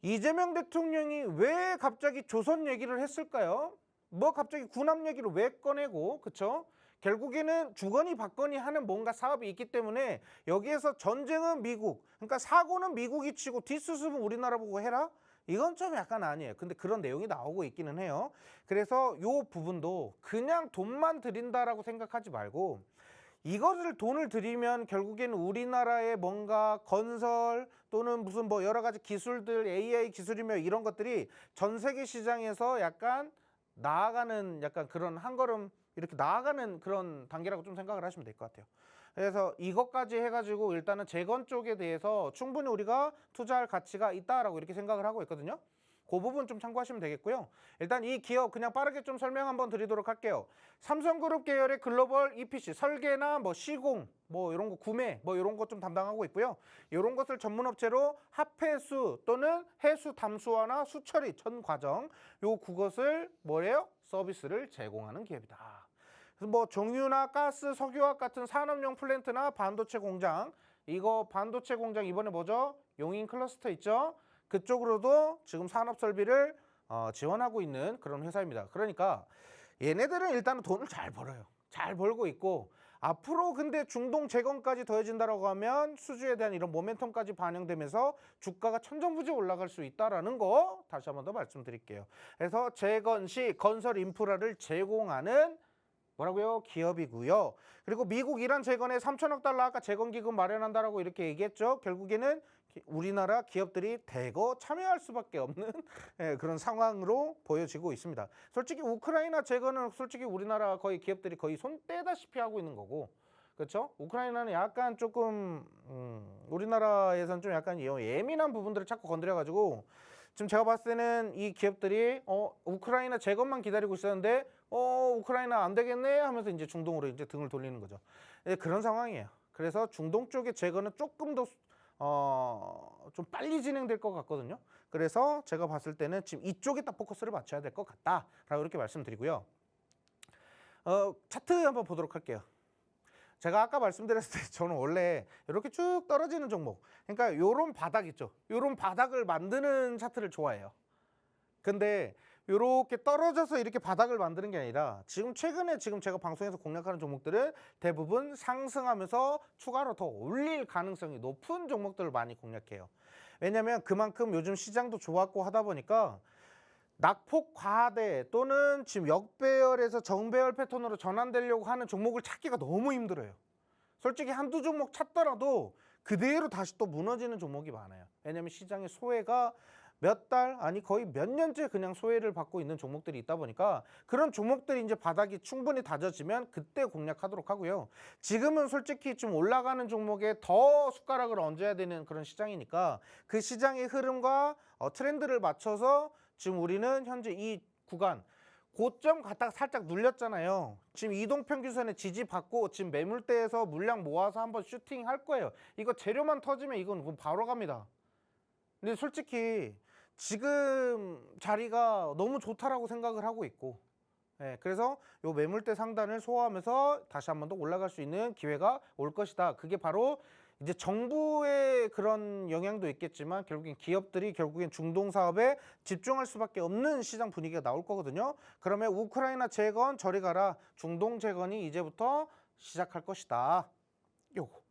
Speaker 1: 이재명 대통령이 왜 갑자기 조선 얘기를 했을까요? 뭐 갑자기 군함 얘기를 왜 꺼내고, 그쵸? 결국에는 주거니 받거니 하는 뭔가 사업이 있기 때문에 여기에서 전쟁은 미국, 그러니까 사고는 미국이 치고 뒷수습은 우리나라 보고 해라? 이건 좀 약간 아니에요. 근데 그런 내용이 나오고 있기는 해요. 그래서 이 부분도 그냥 돈만 드린다라고 생각하지 말고 이것을 돈을 들이면 결국에는 우리나라의 뭔가 건설 또는 무슨 뭐 여러 가지 기술들, AI 기술이며 이런 것들이 전 세계 시장에서 약간 나아가는 약간 그런 한 걸음 이렇게 나아가는 그런 단계라고 좀 생각을 하시면 될 것 같아요. 그래서 이것까지 해가지고 일단은 재건 쪽에 대해서 충분히 우리가 투자할 가치가 있다라고 이렇게 생각을 하고 있거든요. 그 부분 좀 참고하시면 되겠고요. 일단 이 기업 그냥 빠르게 좀 설명 한번 드리도록 할게요. 삼성그룹 계열의 글로벌 EPC 설계나 뭐 시공 뭐 이런 거 구매 뭐 이런 거 좀 담당하고 있고요. 이런 것을 전문 업체로 합해수 또는 해수 담수화나 수처리 전 과정 요 그것을 뭐래요? 서비스를 제공하는 기업이다. 그래서 뭐 정유나 가스, 석유화학 같은 산업용 플랜트나 반도체 공장 이거 반도체 공장 이번에 뭐죠? 용인 클러스터 있죠? 그쪽으로도 지금 산업 설비를 지원하고 있는 그런 회사입니다. 그러니까 얘네들은 일단은 돈을 잘 벌어요. 잘 벌고 있고 앞으로 근데 중동 재건까지 더해진다라고 하면 수주에 대한 이런 모멘텀까지 반영되면서 주가가 천정부지 올라갈 수 있다라는 거 다시 한 번 더 말씀드릴게요. 그래서 재건 시 건설 인프라를 제공하는 뭐라고요? 기업이고요. 그리고 미국 이란 재건에 3천억 달러 아까 재건기금 마련한다라고 이렇게 얘기했죠. 결국에는 우리나라 기업들이 대거 참여할 수밖에 없는 그런 상황으로 보여지고 있습니다. 솔직히 우크라이나 재건은 솔직히 우리나라 거의 기업들이 거의 손 떼다시피 하고 있는 거고, 그렇죠? 우크라이나는 약간 조금 우리나라에서는 좀 약간 예민한 부분들을 자꾸 건드려가지고 지금 제가 봤을 때는 이 기업들이 우크라이나 재건만 기다리고 있었는데 우크라이나 안 되겠네 하면서 이제 중동으로 이제 등을 돌리는 거죠. 그런 상황이에요. 그래서 중동 쪽의 재건은 조금 더 좀 빨리 진행될 것 같거든요. 그래서 제가 봤을 때는 지금 이쪽에 딱 포커스를 맞춰야 될 것 같다라고 이렇게 말씀드리고요. 차트 한번 보도록 할게요. 제가 아까 말씀드렸을 때 저는 원래 이렇게 쭉 떨어지는 종목, 그러니까 요런 바닥 있죠. 요런 바닥을 만드는 차트를 좋아해요. 근데 이렇게 떨어져서 이렇게 바닥을 만드는 게 아니라 지금 최근에 지금 제가 방송에서 공략하는 종목들은 대부분 상승하면서 추가로 더 올릴 가능성이 높은 종목들을 많이 공략해요. 왜냐면 그만큼 요즘 시장도 좋았고 하다 보니까 낙폭 과대 또는 지금 역배열에서 정배열 패턴으로 전환되려고 하는 종목을 찾기가 너무 힘들어요. 솔직히 한두 종목 찾더라도 그대로 다시 또 무너지는 종목이 많아요. 왜냐면 시장의 소외가 몇 달, 아니 거의 몇 년째 그냥 소외를 받고 있는 종목들이 있다 보니까 그런 종목들이 이제 바닥이 충분히 다져지면 그때 공략하도록 하고요. 지금은 솔직히 좀 올라가는 종목에 더 숟가락을 얹어야 되는 그런 시장이니까 그 시장의 흐름과 트렌드를 맞춰서 지금 우리는 현재 이 구간 고점 갔다가 살짝 눌렸잖아요. 지금 이동평균선에 지지받고 지금 매물대에서 물량 모아서 한번 슈팅 할 거예요. 이거 재료만 터지면 이건 바로 갑니다. 근데 솔직히 지금 자리가 너무 좋다라고 생각을 하고 있고, 그래서 요 매물대 상단을 소화하면서 다시 한번 더 올라갈 수 있는 기회가 올 것이다. 그게 바로 이제 정부의 그런 영향도 있겠지만 결국엔 기업들이 결국엔 중동 사업에 집중할 수밖에 없는 시장 분위기가 나올 거거든요. 그러면 우크라이나 재건 저리 가라, 중동 재건이 이제부터 시작할 것이다. 요거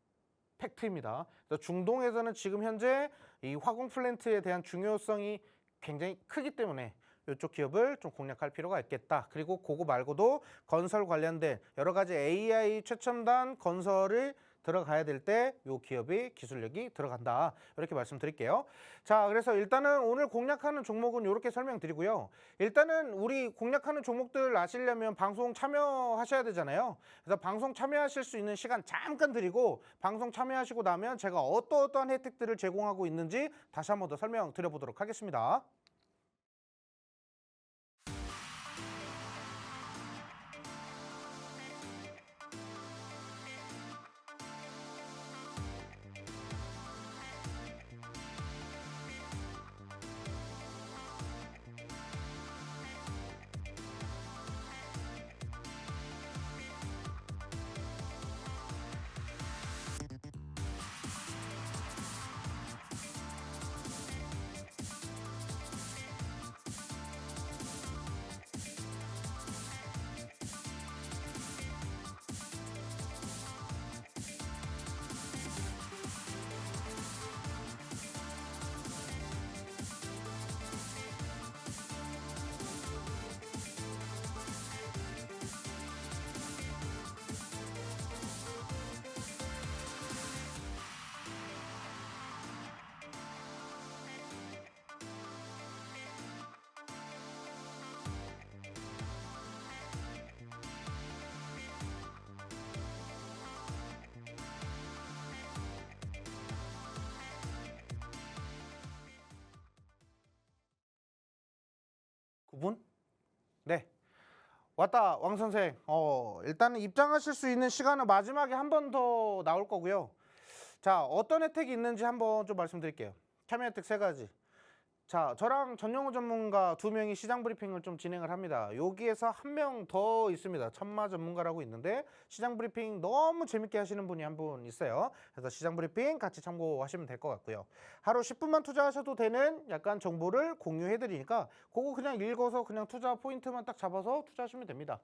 Speaker 1: 팩트입니다. 그래서 중동에서는 지금 현재 이 화공 플랜트에 대한 중요성이 굉장히 크기 때문에 이쪽 기업을 좀 공략할 필요가 있겠다. 그리고 그거 말고도 건설 관련된 여러 가지 AI 최첨단 건설을 들어가야 될 때 이 기업이 기술력이 들어간다. 이렇게 말씀드릴게요. 자, 그래서 일단은 오늘 공략하는 종목은 이렇게 설명드리고요. 일단은 우리 공략하는 종목들 아시려면 방송 참여하셔야 되잖아요. 그래서 방송 참여하실 수 있는 시간 잠깐 드리고 방송 참여하시고 나면 제가 어떠한 혜택들을 제공하고 있는지 다시 한번 더 설명드려보도록 하겠습니다. 구분? 네. 왔다, 왕 선생. 일단은 입장하실 수 있는 시간은 마지막에 한 번 더 나올 거고요. 자, 어떤 혜택이 있는지 한번 좀 말씀드릴게요. 참여 혜택 3가지. 자, 저랑 전영우 전문가 2명이 시장 브리핑을 좀 진행을 합니다. 여기에서 한 명 더 있습니다. 천마 전문가라고 있는데 시장 브리핑 너무 재밌게 하시는 분이 한 분 있어요. 그래서 시장 브리핑 같이 참고하시면 될 것 같고요. 하루 10분만 투자하셔도 되는 약간 정보를 공유해 드리니까 그거 그냥 읽어서 그냥 투자 포인트만 딱 잡아서 투자하시면 됩니다.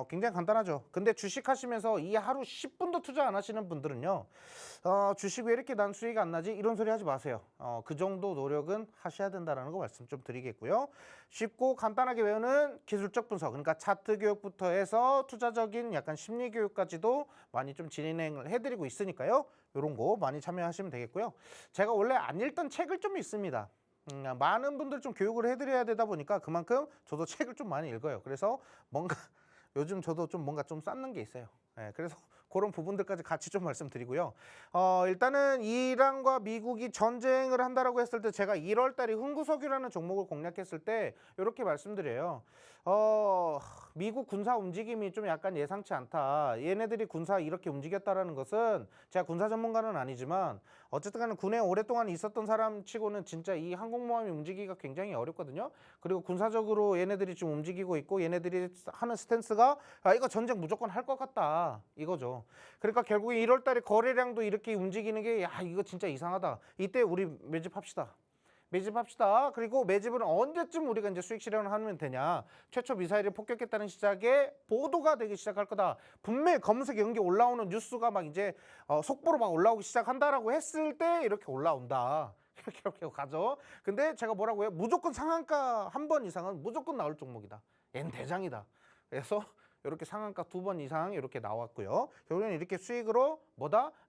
Speaker 1: 굉장히 간단하죠. 근데 주식 하시면서 이 하루 10분도 투자 안 하시는 분들은요, 주식 왜 이렇게 난 수익 안 나지? 이런 소리 하지 마세요. 그 정도 노력은 하셔야 된다는 거 말씀 좀 드리겠고요. 쉽고 간단하게 외우는 기술적 분석, 그러니까 차트 교육부터 해서 투자적인 약간 심리 교육까지도 많이 좀 진행을 해드리고 있으니까요. 이런 거 많이 참여하시면 되겠고요. 제가 원래 안 읽던 책을 좀 있습니다. 많은 분들 좀 교육을 해드려야 되다 보니까 그만큼 저도 책을 좀 많이 읽어요. 그래서 뭔가 요즘 저도 좀 뭔가 좀 쌓는 게 있어요. 그래서 그런 부분들까지 같이 좀 말씀드리고요. 일단은 이란과 미국이 전쟁을 한다라고 했을 때 제가 1월 달에 흥구석유라는 종목을 공략했을 때 이렇게 말씀드려요. 미국 군사 움직임이 좀 약간 예상치 않다. 얘네들이 군사 이렇게 움직였다라는 것은 제가 군사 전문가는 아니지만 어쨌든 간에 군에 오랫동안 있었던 사람 치고는 진짜 이 항공모함이 움직이기가 굉장히 어렵거든요. 그리고 군사적으로 얘네들이 좀 움직이고 있고 얘네들이 하는 스탠스가 이거 전쟁 무조건 할 것 같다 이거죠. 그러니까 결국에 1월 달에 거래량도 이렇게 움직이는 게 이거 진짜 이상하다. 이때 우리 매집합시다. 그리고 매집은 언제쯤 우리가 이제 수익 실현을 하면 되냐. 최초 미사일을 폭격했다는 시작에 보도가 되기 시작할 거다. 분명히 검은색 연기 올라오는 뉴스가 막 이제 속보로 막 올라오기 시작한다라고 했을 때 이렇게 올라온다. 이렇게 가죠. 근데 제가 뭐라고요? 무조건 상한가 한 번 이상은 무조건 나올 종목이다. 얘는 대장이다. 그래서 이렇게 상한가 2번 이상 이렇게 나왔고요. 결국에는 이렇게 수익으로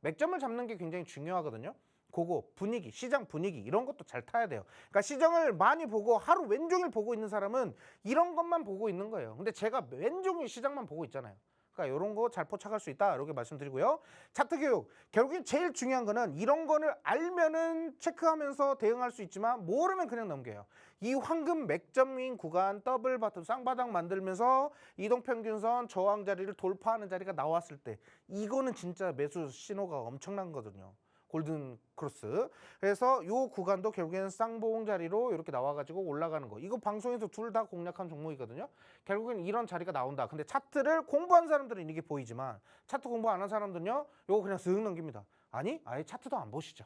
Speaker 1: 맥점을 잡는 게 굉장히 중요하거든요. 그거 분위기, 시장 분위기 이런 것도 잘 타야 돼요. 그러니까 시장을 많이 보고 하루 왼종일 보고 있는 사람은 이런 것만 보고 있는 거예요. 근데 제가 왼종일 시장만 보고 있잖아요. 그러니까 이런 거 잘 포착할 수 있다 이렇게 말씀드리고요. 차트 교육 결국엔 제일 중요한 거는 이런 거를 알면은 체크하면서 대응할 수 있지만 모르면 그냥 넘겨요. 이 황금 맥점인 구간 더블 바텀 쌍바닥 만들면서 이동평균선 저항 자리를 돌파하는 자리가 나왔을 때 이거는 진짜 매수 신호가 엄청난 거거든요. 골든 크로스. 그래서 이 구간도 결국에는 쌍봉 자리로 이렇게 나와가지고 올라가는 거. 이거 방송에서 둘 다 공략한 종목이거든요. 결국엔 이런 자리가 나온다. 근데 차트를 공부한 사람들은 이게 보이지만 차트 공부 안 한 사람들은요. 이거 그냥 쓱 넘깁니다. 아니 아예 차트도 안 보시죠.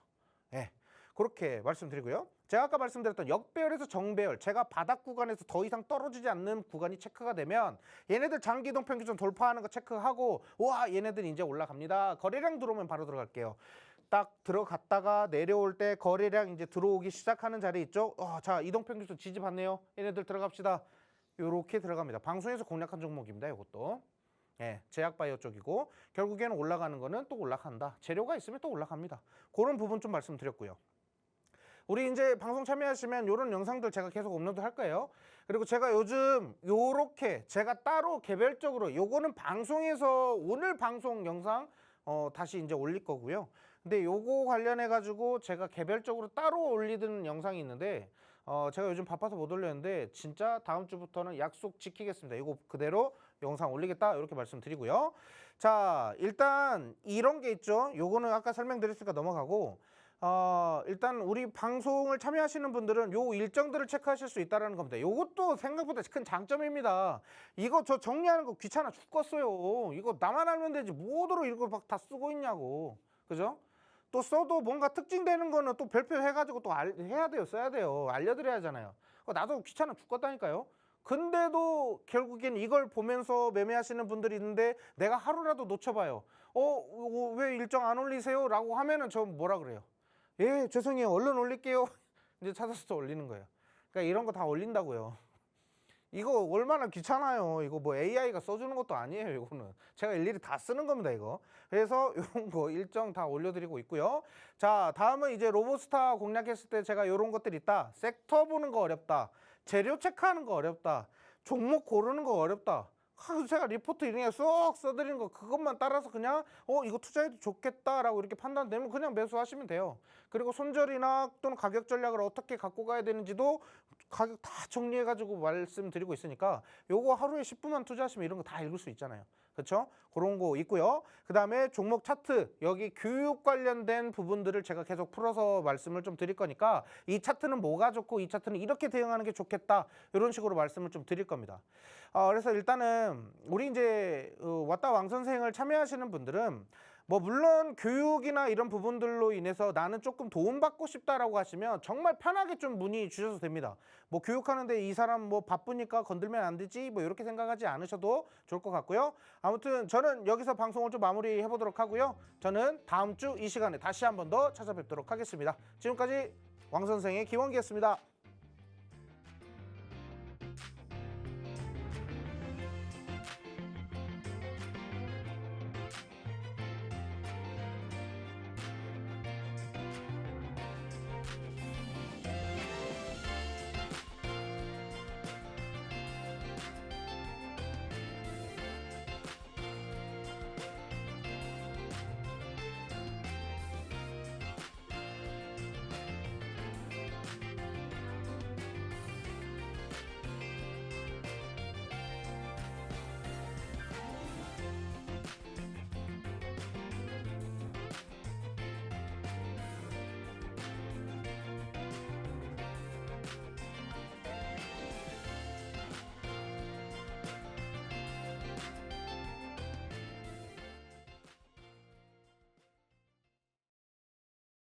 Speaker 1: 그렇게 말씀드리고요. 제가 아까 말씀드렸던 역배열에서 정배열, 제가 바닥 구간에서 더 이상 떨어지지 않는 구간이 체크가 되면 얘네들 장기 이동 평균선 돌파하는 거 체크하고 와 얘네들 이제 올라갑니다. 거래량 들어오면 바로 들어갈게요. 딱 들어갔다가 내려올 때 거래량 이제 들어오기 시작하는 자리 있죠. 자 이동평균선 지지받네요. 얘네들 들어갑시다. 요렇게 들어갑니다. 방송에서 공략한 종목입니다. 이것도 제약바이오 쪽이고 결국에는 올라가는 거는 또 올라간다. 재료가 있으면 또 올라갑니다. 그런 부분 좀 말씀드렸고요. 우리 이제 방송 참여하시면 이런 영상들 제가 계속 업로드 할 거예요. 그리고 제가 요즘 요렇게 제가 따로 개별적으로 요거는 방송에서 오늘 방송 영상 다시 이제 올릴 거고요. 근데 요거 관련해 가지고 제가 개별적으로 따로 올리는 영상이 있는데 제가 요즘 바빠서 못 올렸는데 진짜 다음 주부터는 약속 지키겠습니다. 이거 그대로 영상 올리겠다 이렇게 말씀드리고요. 자 일단 이런 게 있죠. 요거는 아까 설명드렸으니까 넘어가고 일단 우리 방송을 참여하시는 분들은 요 일정들을 체크하실 수 있다는 겁니다. 요것도 생각보다 큰 장점입니다. 이거 저 정리하는 거 귀찮아 죽겠어요. 이거 나만 알면 되지 뭐더러 이거 막 다 쓰고 있냐고. 그죠? 또 써도 뭔가 특징되는 거는 또 별표 해가지고 또 해야 돼요. 써야 돼요. 알려드려야 하잖아요. 나도 귀찮아 죽겠다니까요. 근데도 결국엔 이걸 보면서 매매하시는 분들이 있는데 내가 하루라도 놓쳐봐요. 왜 일정 안 올리세요? 라고 하면은 저 뭐라 그래요? 예, 죄송해요. 얼른 올릴게요. 이제 찾아서 또 올리는 거예요. 그러니까 이런 거 다 올린다고요. 이거 얼마나 귀찮아요. 이거 뭐 AI가 써주는 것도 아니에요. 이거는 제가 일일이 다 쓰는 겁니다. 이거. 그래서 이런 거 일정 다 올려드리고 있고요. 자, 다음은 이제 로보스타 공략했을 때 제가 이런 것들 있다. 섹터 보는 거 어렵다. 재료 체크하는 거 어렵다. 종목 고르는 거 어렵다. 제가 리포트 이런 쏙 써드리는 거 그것만 따라서 그냥 이거 투자해도 좋겠다라고 이렇게 판단되면 그냥 매수하시면 돼요. 그리고 손절이나 또는 가격 전략을 어떻게 갖고 가야 되는지도 가격 다 정리해가지고 말씀드리고 있으니까 요거 하루에 10분만 투자하시면 이런 거 다 읽을 수 있잖아요. 그렇죠? 그런 거 있고요. 그 다음에 종목 차트 여기 교육 관련된 부분들을 제가 계속 풀어서 말씀을 좀 드릴 거니까 이 차트는 뭐가 좋고 이 차트는 이렇게 대응하는 게 좋겠다 이런 식으로 말씀을 좀 드릴 겁니다. 그래서 일단은 우리 이제 왔다 왕 선생을 참여하시는 분들은 뭐 물론 교육이나 이런 부분들로 인해서 나는 조금 도움받고 싶다라고 하시면 정말 편하게 좀 문의 주셔도 됩니다. 뭐 교육하는데 이 사람 뭐 바쁘니까 건들면 안 되지 뭐 이렇게 생각하지 않으셔도 좋을 것 같고요. 아무튼 저는 여기서 방송을 좀 마무리해 보도록 하고요. 저는 다음 주 이 시간에 다시 한 번 더 찾아뵙도록 하겠습니다. 지금까지 왕 선생의 김원기였습니다.